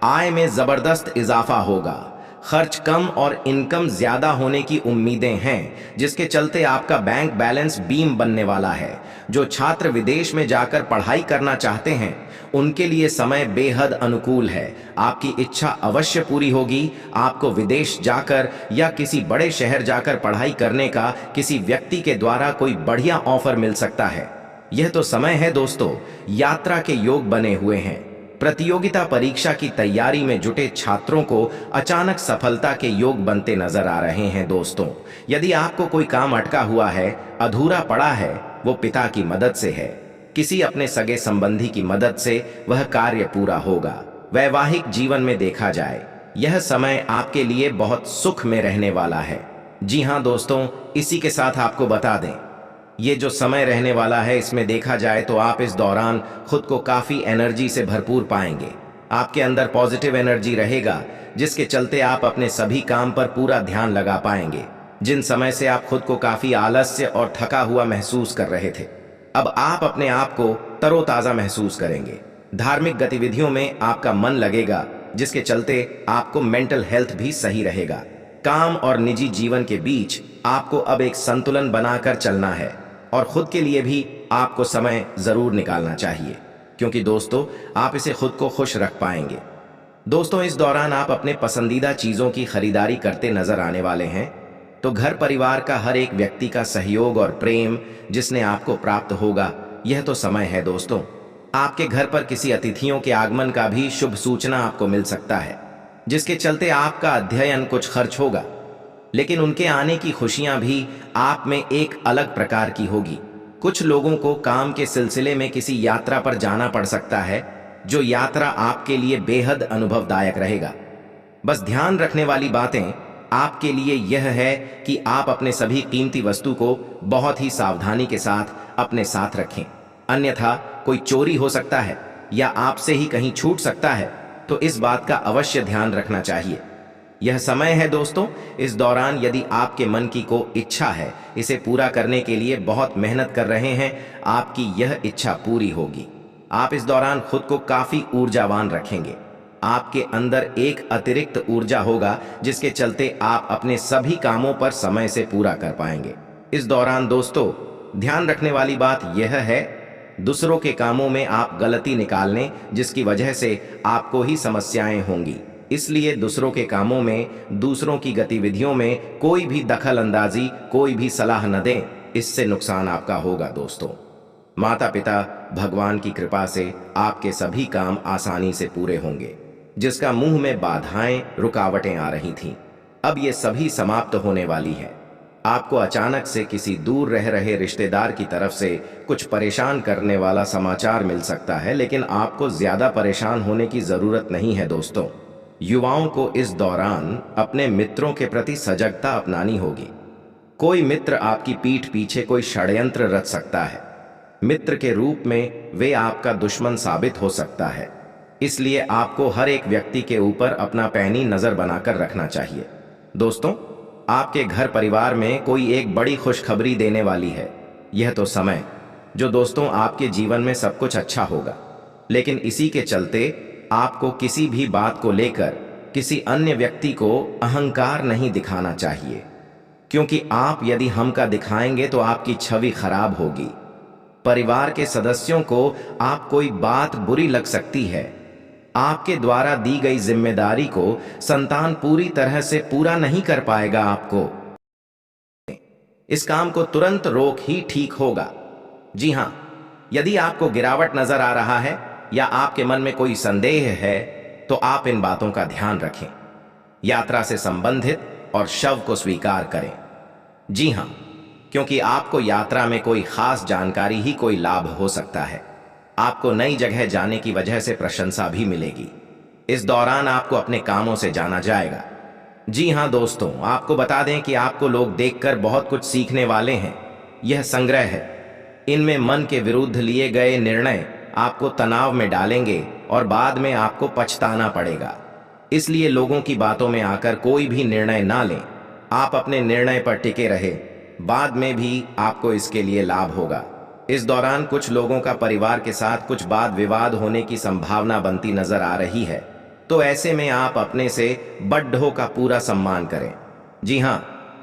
आय में जबरदस्त इजाफा होगा। खर्च कम और इनकम ज्यादा होने की उम्मीदें हैं, जिसके चलते आपका बैंक बैलेंस बीम बनने वाला है। जो छात्र विदेश में जाकर पढ़ाई करना चाहते हैं उनके लिए समय बेहद अनुकूल है। आपकी इच्छा अवश्य पूरी होगी। आपको विदेश जाकर या किसी बड़े शहर जाकर पढ़ाई करने का किसी व्यक्ति के द्वारा कोई बढ़िया ऑफर मिल सकता है। यह तो समय है दोस्तों, यात्रा के योग बने हुए हैं। प्रतियोगिता परीक्षा की तैयारी में जुटे छात्रों को अचानक सफलता के योग बनते नजर आ रहे हैं। दोस्तों, यदि आपको कोई काम अटका हुआ है, अधूरा पड़ा है, वो पिता की मदद से है। किसी अपने सगे संबंधी की मदद से वह कार्य पूरा होगा। वैवाहिक जीवन में देखा जाए यह समय आपके लिए बहुत सुख में रहने वाला है। जी हाँ दोस्तों, इसी के साथ आपको बता दें, ये जो समय रहने वाला है इसमें देखा जाए तो आप इस दौरान खुद को काफी एनर्जी से भरपूर पाएंगे। आपके अंदर पॉजिटिव एनर्जी रहेगा, जिसके चलते आप अपने सभी काम पर पूरा ध्यान लगा पाएंगे। जिन समय से आप खुद को काफी आलस्य और थका हुआ महसूस कर रहे थे, अब आप अपने आप को तरोताजा महसूस करेंगे। धार्मिक गतिविधियों में आपका मन लगेगा, जिसके चलते आपको मेंटल हेल्थ भी सही रहेगा। काम और निजी जीवन के बीच आपको अब एक संतुलन बनाकर चलना है और खुद के लिए भी आपको समय जरूर निकालना चाहिए, क्योंकि दोस्तों आप इसे खुद को खुश रख पाएंगे। दोस्तों इस दौरान आप अपने पसंदीदा चीजों की खरीदारी करते नजर आने वाले हैं, तो घर परिवार का हर एक व्यक्ति का सहयोग और प्रेम जिसने आपको प्राप्त होगा, यह तो समय है दोस्तों। आपके घर पर किसी अतिथियों के आगमन का भी शुभ सूचना आपको मिल सकता है, जिसके चलते आपका अध्ययन कुछ खर्च होगा, लेकिन उनके आने की खुशियां भी आप में एक अलग प्रकार की होगी। कुछ लोगों को काम के सिलसिले में किसी यात्रा पर जाना पड़ सकता है, जो यात्रा आपके लिए बेहद अनुभवदायक रहेगा। बस ध्यान रखने वाली बातें आपके लिए यह है कि आप अपने सभी कीमती वस्तु को बहुत ही सावधानी के साथ अपने साथ रखें, अन्यथा कोई चोरी हो सकता है या आपसे ही कहीं छूट सकता है, तो इस बात का अवश्य ध्यान रखना चाहिए। यह समय है दोस्तों, इस दौरान यदि आपके मन की को इच्छा है, इसे पूरा करने के लिए बहुत मेहनत कर रहे हैं, आपकी यह इच्छा पूरी होगी। आप इस दौरान खुद को काफी ऊर्जावान रखेंगे। आपके अंदर एक अतिरिक्त ऊर्जा होगा, जिसके चलते आप अपने सभी कामों पर समय से पूरा कर पाएंगे। इस दौरान दोस्तों ध्यान रखने वाली बात यह है, दूसरों के कामों में आप गलती निकालने, जिसकी वजह से आपको ही समस्याएं होंगी। इसलिए दूसरों के कामों में, दूसरों की गतिविधियों में कोई भी दखल अंदाजी, कोई भी सलाह न दें, इससे नुकसान आपका होगा दोस्तों। माता पिता भगवान की कृपा से आपके सभी काम आसानी से पूरे होंगे। जिसका मुंह में बाधाएं, रुकावटें आ रही थीं, अब ये सभी समाप्त होने वाली है। आपको अचानक से किसी दूर रह रहे रिश्तेदार की तरफ से कुछ परेशान करने वाला समाचार मिल सकता है, लेकिन आपको ज्यादा परेशान होने की जरूरत नहीं है दोस्तों। युवाओं को इस दौरान अपने मित्रों के प्रति सजगता अपनानी होगी। कोई मित्र आपकी पीठ पीछे कोई षड्यंत्र रच सकता है। मित्र के रूप में वे आपका दुश्मन साबित हो सकता है, इसलिए आपको हर एक व्यक्ति के ऊपर अपना पैनी नजर बनाकर रखना चाहिए। दोस्तों आपके घर परिवार में कोई एक बड़ी खुशखबरी देने वाली है। यह तो समय जो दोस्तों आपके जीवन में सब कुछ अच्छा होगा, लेकिन इसी के चलते आपको किसी भी बात को लेकर किसी अन्य व्यक्ति को अहंकार नहीं दिखाना चाहिए, क्योंकि आप यदि हम का दिखाएंगे तो आपकी छवि खराब होगी। परिवार के सदस्यों को आप कोई बात बुरी लग सकती है। आपके द्वारा दी गई जिम्मेदारी को संतान पूरी तरह से पूरा नहीं कर पाएगा। आपको इस काम को तुरंत रोक ही ठीक होगा। जी हां, यदि आपको गिरावट नजर आ रहा है या आपके मन में कोई संदेह है, तो आप इन बातों का ध्यान रखें। यात्रा से संबंधित और शव को स्वीकार करें। जी हां, क्योंकि आपको यात्रा में कोई खास जानकारी ही कोई लाभ हो सकता है। आपको नई जगह जाने की वजह से प्रशंसा भी मिलेगी। इस दौरान आपको अपने कामों से जाना जाएगा। जी हां दोस्तों, आपको बता दें कि आपको लोग देखकर बहुत कुछ सीखने वाले हैं। यह संग्रह है, इनमें मन के विरुद्ध लिए गए निर्णय आपको तनाव में डालेंगे और बाद में आपको पछताना पड़ेगा। इसलिए लोगों की बातों में आकर कोई भी निर्णय ना लें। आप अपने निर्णय पर टिके रहे, बाद में भी आपको इसके लिए लाभ होगा। इस दौरान कुछ लोगों का परिवार के साथ कुछ वाद विवाद होने की संभावना बनती नजर आ रही है, तो ऐसे में आप अपने से बड़ों का पूरा सम्मान करें। जी हां,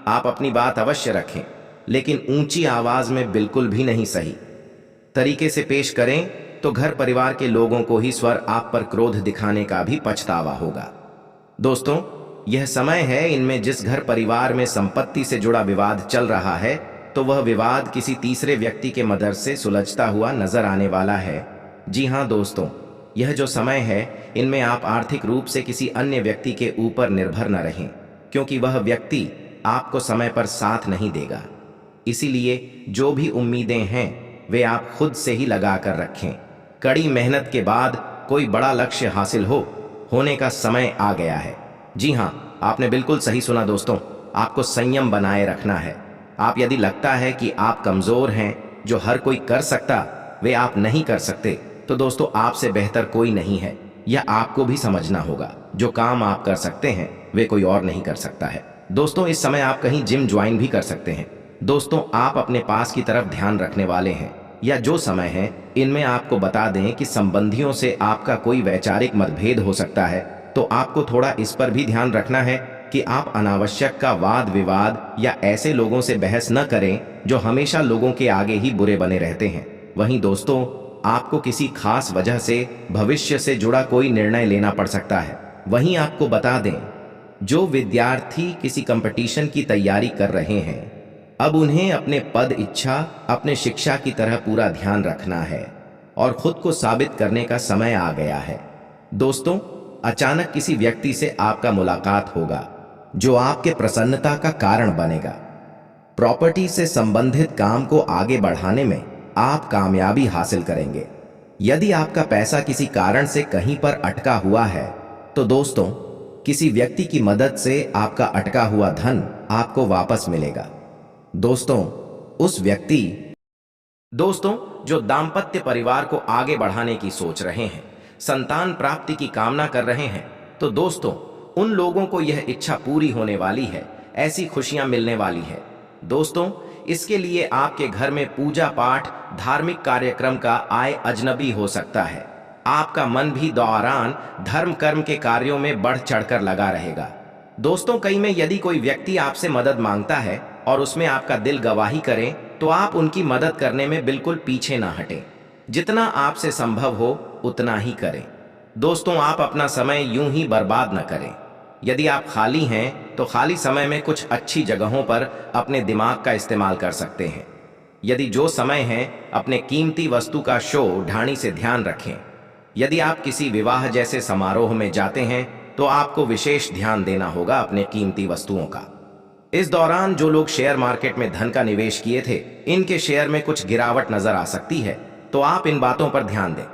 आप अपनी बात अवश्य रखें, लेकिन ऊंची आवाज में बिल्कुल भी नहीं। सही तरीके से पेश करें तो घर परिवार के लोगों को ही स्वर आप पर क्रोध दिखाने का भी पछतावा होगा। दोस्तों यह समय है, इनमें जिस घर परिवार में संपत्ति से जुड़ा विवाद चल रहा है, तो वह विवाद किसी तीसरे व्यक्ति के मदद से सुलझता हुआ नजर आने वाला है। जी हां दोस्तों, यह जो समय है, इनमें आप आर्थिक रूप से किसी अन्य व्यक्ति के ऊपर निर्भर न रहें, क्योंकि वह व्यक्ति आपको समय पर साथ नहीं देगा। इसीलिए जो भी उम्मीदें हैं वे आप खुद से ही लगा कर रखें। कड़ी मेहनत के बाद कोई बड़ा लक्ष्य हासिल होने का समय आ गया है। जी हां, आपने बिल्कुल सही सुना दोस्तों, आपको संयम बनाए रखना है। आप यदि लगता है कि आप कमजोर हैं, जो हर कोई कर सकता वे आप नहीं कर सकते, तो दोस्तों आपसे बेहतर कोई नहीं है। यह आपको भी समझना होगा। जो काम आप कर सकते हैं वे कोई और नहीं कर सकता है। दोस्तों इस समय आप कहीं जिम ज्वाइन भी कर सकते हैं। दोस्तों आप अपने पास की तरफ ध्यान रखने वाले हैं, या जो समय है इनमें आपको बता दें कि संबंधियों से आपका कोई वैचारिक मतभेद हो सकता है, तो आपको थोड़ा इस पर भी ध्यान रखना है कि आप अनावश्यक का वाद विवाद या ऐसे लोगों से बहस न करें जो हमेशा लोगों के आगे ही बुरे बने रहते हैं। वहीं दोस्तों आपको किसी खास वजह से भविष्य से जुड़ा कोई निर्णय लेना पड़ सकता है। वहीं आपको बता दें, जो विद्यार्थी किसी कंपटीशन की तैयारी कर रहे हैं, अब उन्हें अपने पद इच्छा, अपने शिक्षा की तरह पूरा ध्यान रखना है और खुद को साबित करने का समय आ गया है। दोस्तों, अचानक किसी व्यक्ति से आपका मुलाकात होगा जो आपके प्रसन्नता का कारण बनेगा। प्रॉपर्टी से संबंधित काम को आगे बढ़ाने में आप कामयाबी हासिल करेंगे। यदि आपका पैसा किसी कारण से कहीं पर अटका हुआ है तो दोस्तों, किसी व्यक्ति की मदद से आपका अटका हुआ धन आपको वापस मिलेगा। दोस्तों, उस व्यक्ति जो दाम्पत्य परिवार को आगे बढ़ाने की सोच रहे हैं, संतान प्राप्ति की कामना कर रहे हैं, तो दोस्तों, उन लोगों को यह इच्छा पूरी होने वाली है, ऐसी खुशियां मिलने वाली है। दोस्तों, इसके लिए आपके घर में पूजा पाठ, धार्मिक कार्यक्रम का आय अजनबी हो सकता है। आपका मन भी दौरान धर्म कर्म के कार्यों में बढ़ चढ़कर लगा रहेगा। दोस्तों, कई में यदि कोई व्यक्ति आपसे मदद मांगता है और उसमें आपका दिल गवाही करे, तो आप उनकी मदद करने में बिल्कुल पीछे ना हटें। जितना आपसे संभव हो उतना ही करें। दोस्तों, आप अपना समय यूं ही बर्बाद न करें। यदि आप खाली हैं तो खाली समय में कुछ अच्छी जगहों पर अपने दिमाग का इस्तेमाल कर सकते हैं। यदि जो समय है, अपने कीमती वस्तु का शो ढाणी से ध्यान रखें। यदि आप किसी विवाह जैसे समारोह में जाते हैं तो आपको विशेष ध्यान देना होगा अपने कीमती वस्तुओं का। इस दौरान जो लोग शेयर मार्केट में धन का निवेश किए थे, इनके शेयर में कुछ गिरावट नजर आ सकती है, तो आप इन बातों पर ध्यान दें।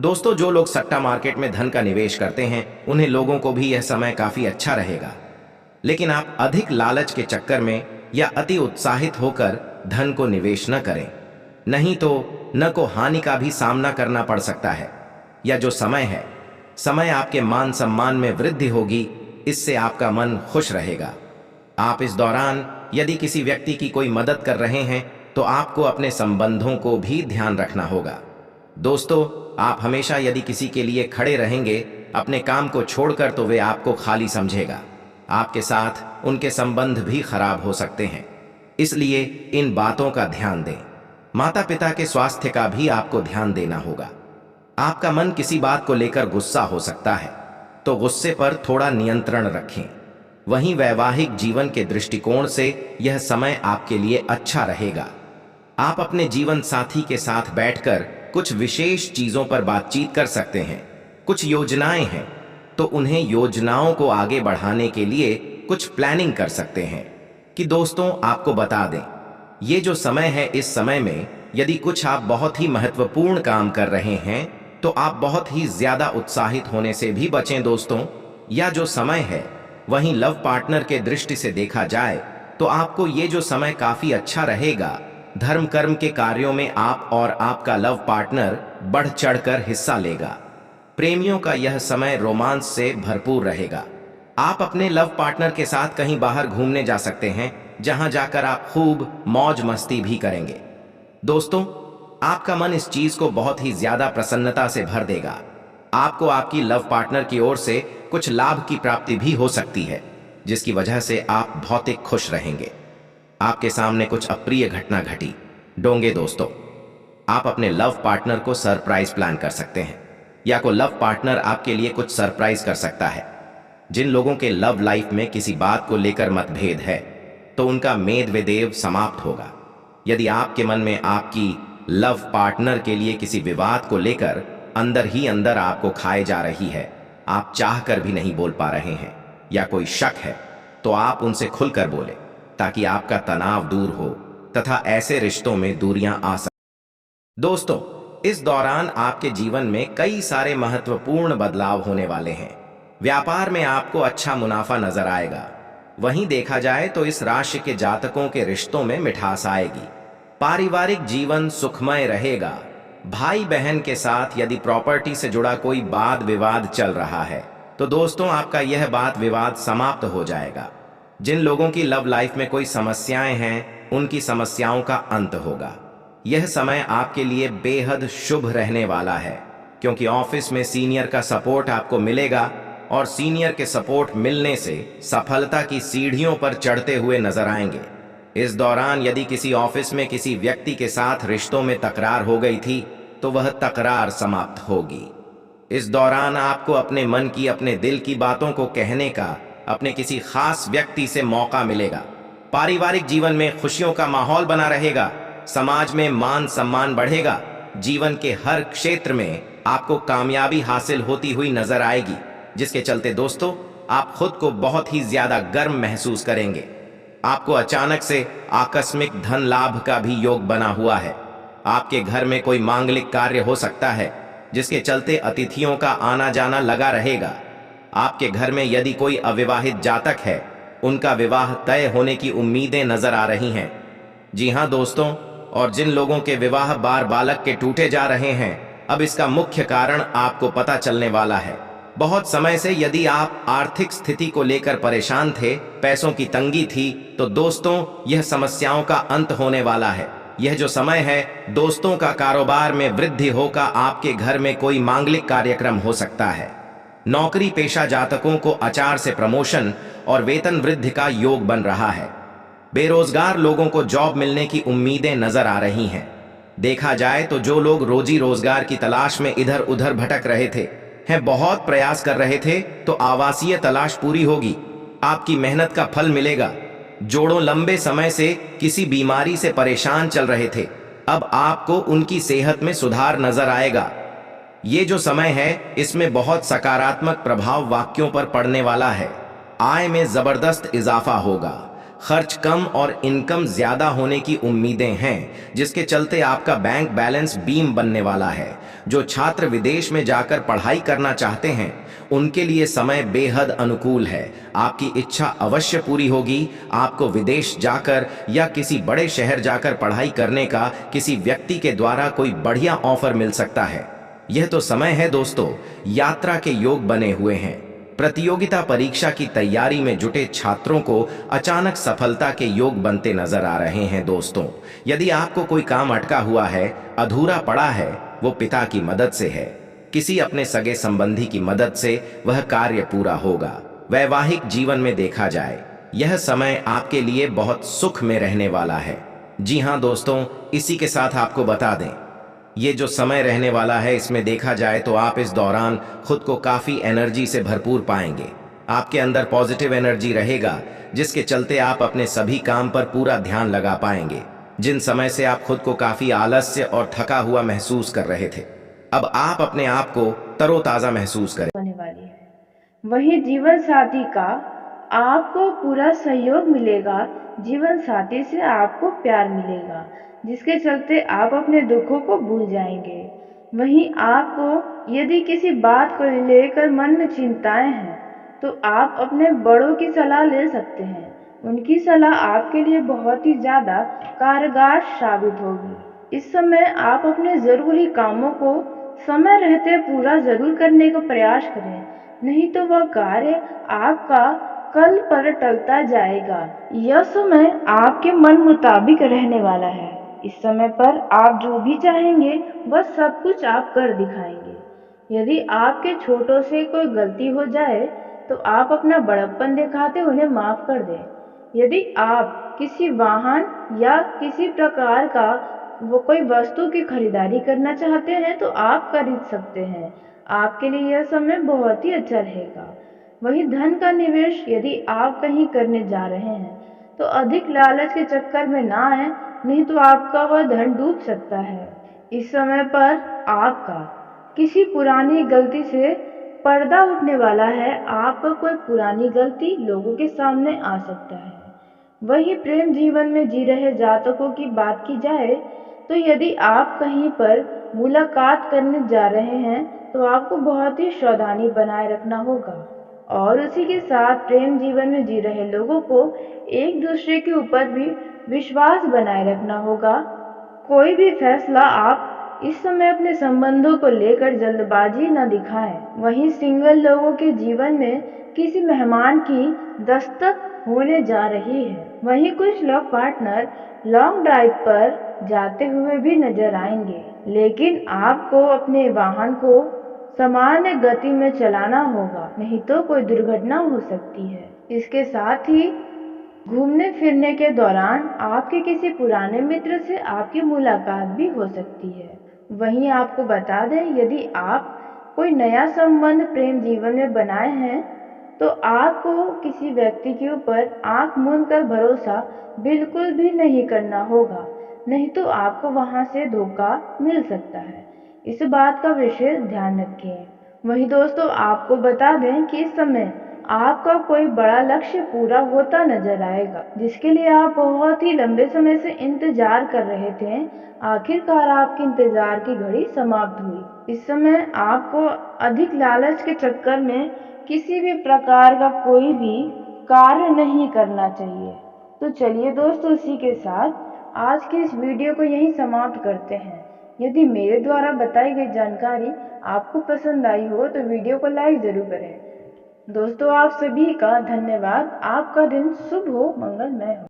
दोस्तों, जो लोग सट्टा मार्केट में धन का निवेश करते हैं, उन्हें लोगों को भी यह समय काफी अच्छा रहेगा। लेकिन आप अधिक लालच के चक्कर में या अति उत्साहित होकर धन को निवेश न करें, नहीं तो न को हानि का भी सामना करना पड़ सकता है। या जो समय है, समय आपके मान सम्मान में वृद्धि होगी, इससे आपका मन खुश रहेगा। आप इस दौरान यदि किसी व्यक्ति की कोई मदद कर रहे हैं तो आपको अपने संबंधों को भी ध्यान रखना होगा। दोस्तों, आप हमेशा यदि किसी के लिए खड़े रहेंगे अपने काम को छोड़कर, तो वे आपको खाली समझेगा। आपके साथ उनके संबंध भी खराब हो सकते हैं, इसलिए इन बातों का ध्यान दें। माता पिता के स्वास्थ्य का भी आपको ध्यान देना होगा। आपका मन किसी बात को लेकर गुस्सा हो सकता है, तो गुस्से पर थोड़ा नियंत्रण रखें। वहीं वैवाहिक जीवन के दृष्टिकोण से यह समय आपके लिए अच्छा रहेगा। आप अपने जीवन साथी के साथ बैठकर कुछ विशेष चीजों पर बातचीत कर सकते हैं। कुछ योजनाएं हैं तो उन्हें योजनाओं को आगे बढ़ाने के लिए कुछ प्लानिंग कर सकते हैं। कि दोस्तों, आपको बता दें, ये जो समय है, इस समय में यदि कुछ आप बहुत ही महत्वपूर्ण काम कर रहे हैं तो आप बहुत ही ज्यादा उत्साहित होने से भी बचें। दोस्तों, या जो समय है, वहीं लव पार्टनर के दृष्टि से देखा जाए तो आपको ये जो समय काफी अच्छा रहेगा। धर्म कर्म के कार्यों में आप और आपका लव पार्टनर बढ़ चढ़कर हिस्सा लेगा। प्रेमियों का यह समय रोमांस से भरपूर रहेगा। आप अपने लव पार्टनर के साथ कहीं बाहर घूमने जा सकते हैं, जहां जाकर आप खूब मौज मस्ती भी करेंगे। दोस्तों, आपका मन इस चीज को बहुत ही ज्यादा प्रसन्नता से भर देगा। आपको आपकी लव पार्टनर की ओर से कुछ लाभ की प्राप्ति भी हो सकती है, जिसकी वजह से आप भौतिक खुश रहेंगे। आपके सामने कुछ अप्रिय घटना घटी। डोंगे दोस्तों, आप अपने लव पार्टनर को सरप्राइज प्लान कर सकते हैं, या को लव पार्टनर आपके लिए कुछ सरप्राइज कर सकता है। जिन लोगों के लव लाइफ में किसी बात को लेकर मतभेद है, तो उनका मेद विदेव समाप्त होगा। यदि आपके मन में आपकी लव पार्टनर के लिए किसी विवाद को लेकर अंदर ही अंदर आपको खाए जा रही है, आप चाहकर भी नहीं बोल पा रहे हैं, या कोई शक है, तो आप उनसे खुलकर बोले, ताकि आपका तनाव दूर हो तथा ऐसे रिश्तों में दूरियां आ सकें। दोस्तों, इस दौरान आपके जीवन में कई सारे महत्वपूर्ण बदलाव होने वाले हैं। व्यापार में आपको अच्छा मुनाफा नजर आएगा। वहीं देखा जाए तो इस राशि के जातकों के रिश्तों में मिठास आएगी। पारिवारिक जीवन सुखमय रहेगा। भाई बहन के साथ यदि प्रॉपर्टी से जुड़ा कोई वाद विवाद चल रहा है, तो दोस्तों, आपका यह वाद विवाद समाप्त हो जाएगा। जिन लोगों की लव लाइफ में कोई समस्याएं हैं, उनकी समस्याओं का अंत होगा। यह समय आपके लिए बेहद शुभ रहने वाला है, क्योंकि ऑफिस में सीनियर का सपोर्ट आपको मिलेगा और सीनियर के सपोर्ट मिलने से सफलता की सीढ़ियों पर चढ़ते हुए नजर आएंगे। इस दौरान यदि किसी ऑफिस में किसी व्यक्ति के साथ रिश्तों में तकरार हो गई थी, तो वह तकरार समाप्त होगी। इस दौरान आपको अपने मन की, अपने दिल की बातों को कहने का अपने किसी खास व्यक्ति से मौका मिलेगा। पारिवारिक जीवन में खुशियों का माहौल बना रहेगा, समाज में मान सम्मान बढ़ेगा, जीवन के हर क्षेत्र में आपको कामयाबी हासिल होती हुई नजर आएगी, जिसके चलते दोस्तों आप खुद को बहुत ही ज्यादा गर्व महसूस करेंगे। आपको अचानक से आकस्मिक धन लाभ का भी योग बना हुआ है। आपके घर में कोई मांगलिक कार्य हो सकता है, जिसके चलते अतिथियों का आना जाना लगा रहेगा। आपके घर में यदि कोई अविवाहित जातक है, उनका विवाह तय होने की उम्मीदें नजर आ रही हैं। जी हाँ दोस्तों, और जिन लोगों के विवाह बार बालक के टूटे जा रहे हैं, अब इसका मुख्य कारण आपको पता चलने वाला है। बहुत समय से यदि आप आर्थिक स्थिति को लेकर परेशान थे, पैसों की तंगी थी, तो दोस्तों यह समस्याओं का अंत होने वाला है। यह जो समय है दोस्तों का कारोबार में वृद्धि होकर आपके घर में कोई मांगलिक कार्यक्रम हो सकता है। नौकरी पेशा जातकों को अचार से प्रमोशन और वेतन वृद्धि का योग बन रहा है। बेरोजगार लोगों को जॉब मिलने की उम्मीदें नजर आ रही हैं। देखा जाए तो जो लोग रोजी रोजगार की तलाश में इधर उधर भटक रहे थे, बहुत प्रयास कर रहे थे, तो आवासीय तलाश पूरी होगी। आपकी मेहनत का फल मिलेगा। जोड़ों लंबे समय से किसी बीमारी से परेशान चल रहे थे, अब आपको उनकी सेहत में सुधार नजर आएगा। ये जो समय है इसमें बहुत सकारात्मक प्रभाव वाक्यों पर पड़ने वाला है। आय में जबरदस्त इजाफा होगा, खर्च कम और इनकम ज्यादा होने की उम्मीदें हैं, जिसके चलते आपका बैंक बैलेंस बीम बनने वाला है। जो छात्र विदेश में जाकर पढ़ाई करना चाहते हैं, उनके लिए समय बेहद अनुकूल है। आपकी इच्छा अवश्य पूरी होगी। आपको विदेश जाकर या किसी बड़े शहर जाकर पढ़ाई करने का किसी व्यक्ति के द्वारा कोई बढ़िया ऑफर मिल सकता है। यह तो समय है दोस्तों, यात्रा के योग बने हुए हैं। प्रतियोगिता परीक्षा की तैयारी में जुटे छात्रों को अचानक सफलता के योग बनते नजर आ रहे हैं। दोस्तों यदि आपको कोई काम अटका हुआ है, अधूरा पड़ा है, वो पिता की मदद से है, किसी अपने सगे संबंधी की मदद से वह कार्य पूरा होगा। वैवाहिक जीवन में देखा जाए, यह समय आपके लिए बहुत सुख में रहने वाला है। जी हाँ दोस्तों, इसी के साथ आपको बता दें, ये जो समय रहने वाला है, इसमें देखा जाए तो आप इस दौरान खुद को काफी एनर्जी से भरपूर पाएंगे। आपके अंदर पॉजिटिव एनर्जी रहेगा, जिसके चलते आप अपने सभी काम पर पूरा ध्यान लगा पाएंगे। जिन समय से आप खुद को काफी आलस्य और थका हुआ महसूस कर रहे थे, अब आप अपने आप को तरोताजा महसूस करें। होने वाली है। वही जीवन साथी का आपको पूरा सहयोग मिलेगा। जीवन साथी से आपको प्यार मिलेगा, जिसके चलते आप अपने दुखों को भूल जाएंगे। वहीं आपको यदि किसी बात को लेकर मन में चिंताएं हैं, तो आप अपने बड़ों की सलाह ले सकते हैं। उनकी सलाह आपके लिए बहुत ही ज़्यादा कारगर साबित होगी। इस समय आप अपने ज़रूरी कामों को समय रहते पूरा जरूर करने का प्रयास करें, नहीं तो वह कार्य आपका कल पर टलता जाएगा। यह समय आपके मन मुताबिक रहने वाला है। इस समय पर आप जो भी चाहेंगे वह सब कुछ आप कर दिखाएंगे। यदि आपके छोटों से कोई गलती हो जाए तो आप अपना बड़प्पन दिखाते उन्हें माफ कर दें। यदि आप किसी वाहन या किसी प्रकार का वो कोई वस्तु की खरीदारी करना चाहते हैं तो आप खरीद सकते हैं। आपके लिए यह समय बहुत ही अच्छा रहेगा। वही धन का निवेश यदि आप कहीं करने जा रहे हैं तो अधिक लालच के चक्कर में ना आए, नहीं तो आपका वह धन डूब सकता है। इस समय पर आपका किसी पुरानी गलती से पर्दा उठने वाला है। आपका कोई पुरानी गलती लोगों के सामने आ सकता है। वही प्रेम जीवन में जी रहे जातकों की बात की जाए तो यदि आप कहीं पर मुलाकात करने जा रहे हैं तो आपको बहुत ही सावधानी बनाए रखना होगा। और उसी के साथ प्रेम जीवन में जी रहे लोगों को एक दूसरे के ऊपर भी विश्वास बनाए रखना होगा। कोई भी फैसला आप इस समय अपने संबंधों को लेकर जल्दबाजी न दिखाएं। वहीं सिंगल लोगों के जीवन में किसी मेहमान की दस्तक होने जा रही है। वहीं कुछ लोग पार्टनर लॉन्ग ड्राइव पर जाते हुए भी नजर आएंगे, लेकिन आपको अपने वाहन को सामान्य गति में चलाना होगा, नहीं तो कोई दुर्घटना हो सकती है। इसके साथ ही घूमने फिरने के दौरान आपके किसी पुराने मित्र से आपकी मुलाकात भी हो सकती है। वहीं आपको बता दें, यदि आप कोई नया संबंध प्रेम जीवन में बनाए हैं तो आपको किसी व्यक्ति के ऊपर आंख मूंद कर भरोसा बिल्कुल भी नहीं करना होगा, नहीं तो आपको वहां से धोखा मिल सकता है। इस बात का विशेष ध्यान रखें। वहीं दोस्तों, आपको बता दें कि इस समय आपका कोई बड़ा लक्ष्य पूरा होता नजर आएगा, जिसके लिए आप बहुत ही लंबे समय से इंतजार कर रहे थे। आखिरकार आपके इंतजार की घड़ी समाप्त हुई। इस समय आपको अधिक लालच के चक्कर में किसी भी प्रकार का कोई भी कार्य नहीं करना चाहिए। तो चलिए दोस्तों, इसी के साथ आज के इस वीडियो को यहीं समाप्त करते हैं। यदि मेरे द्वारा बताई गई जानकारी आपको पसंद आई हो तो वीडियो को लाइक जरूर करें। दोस्तों, आप सभी का धन्यवाद। आपका दिन शुभ हो, मंगलमय हो।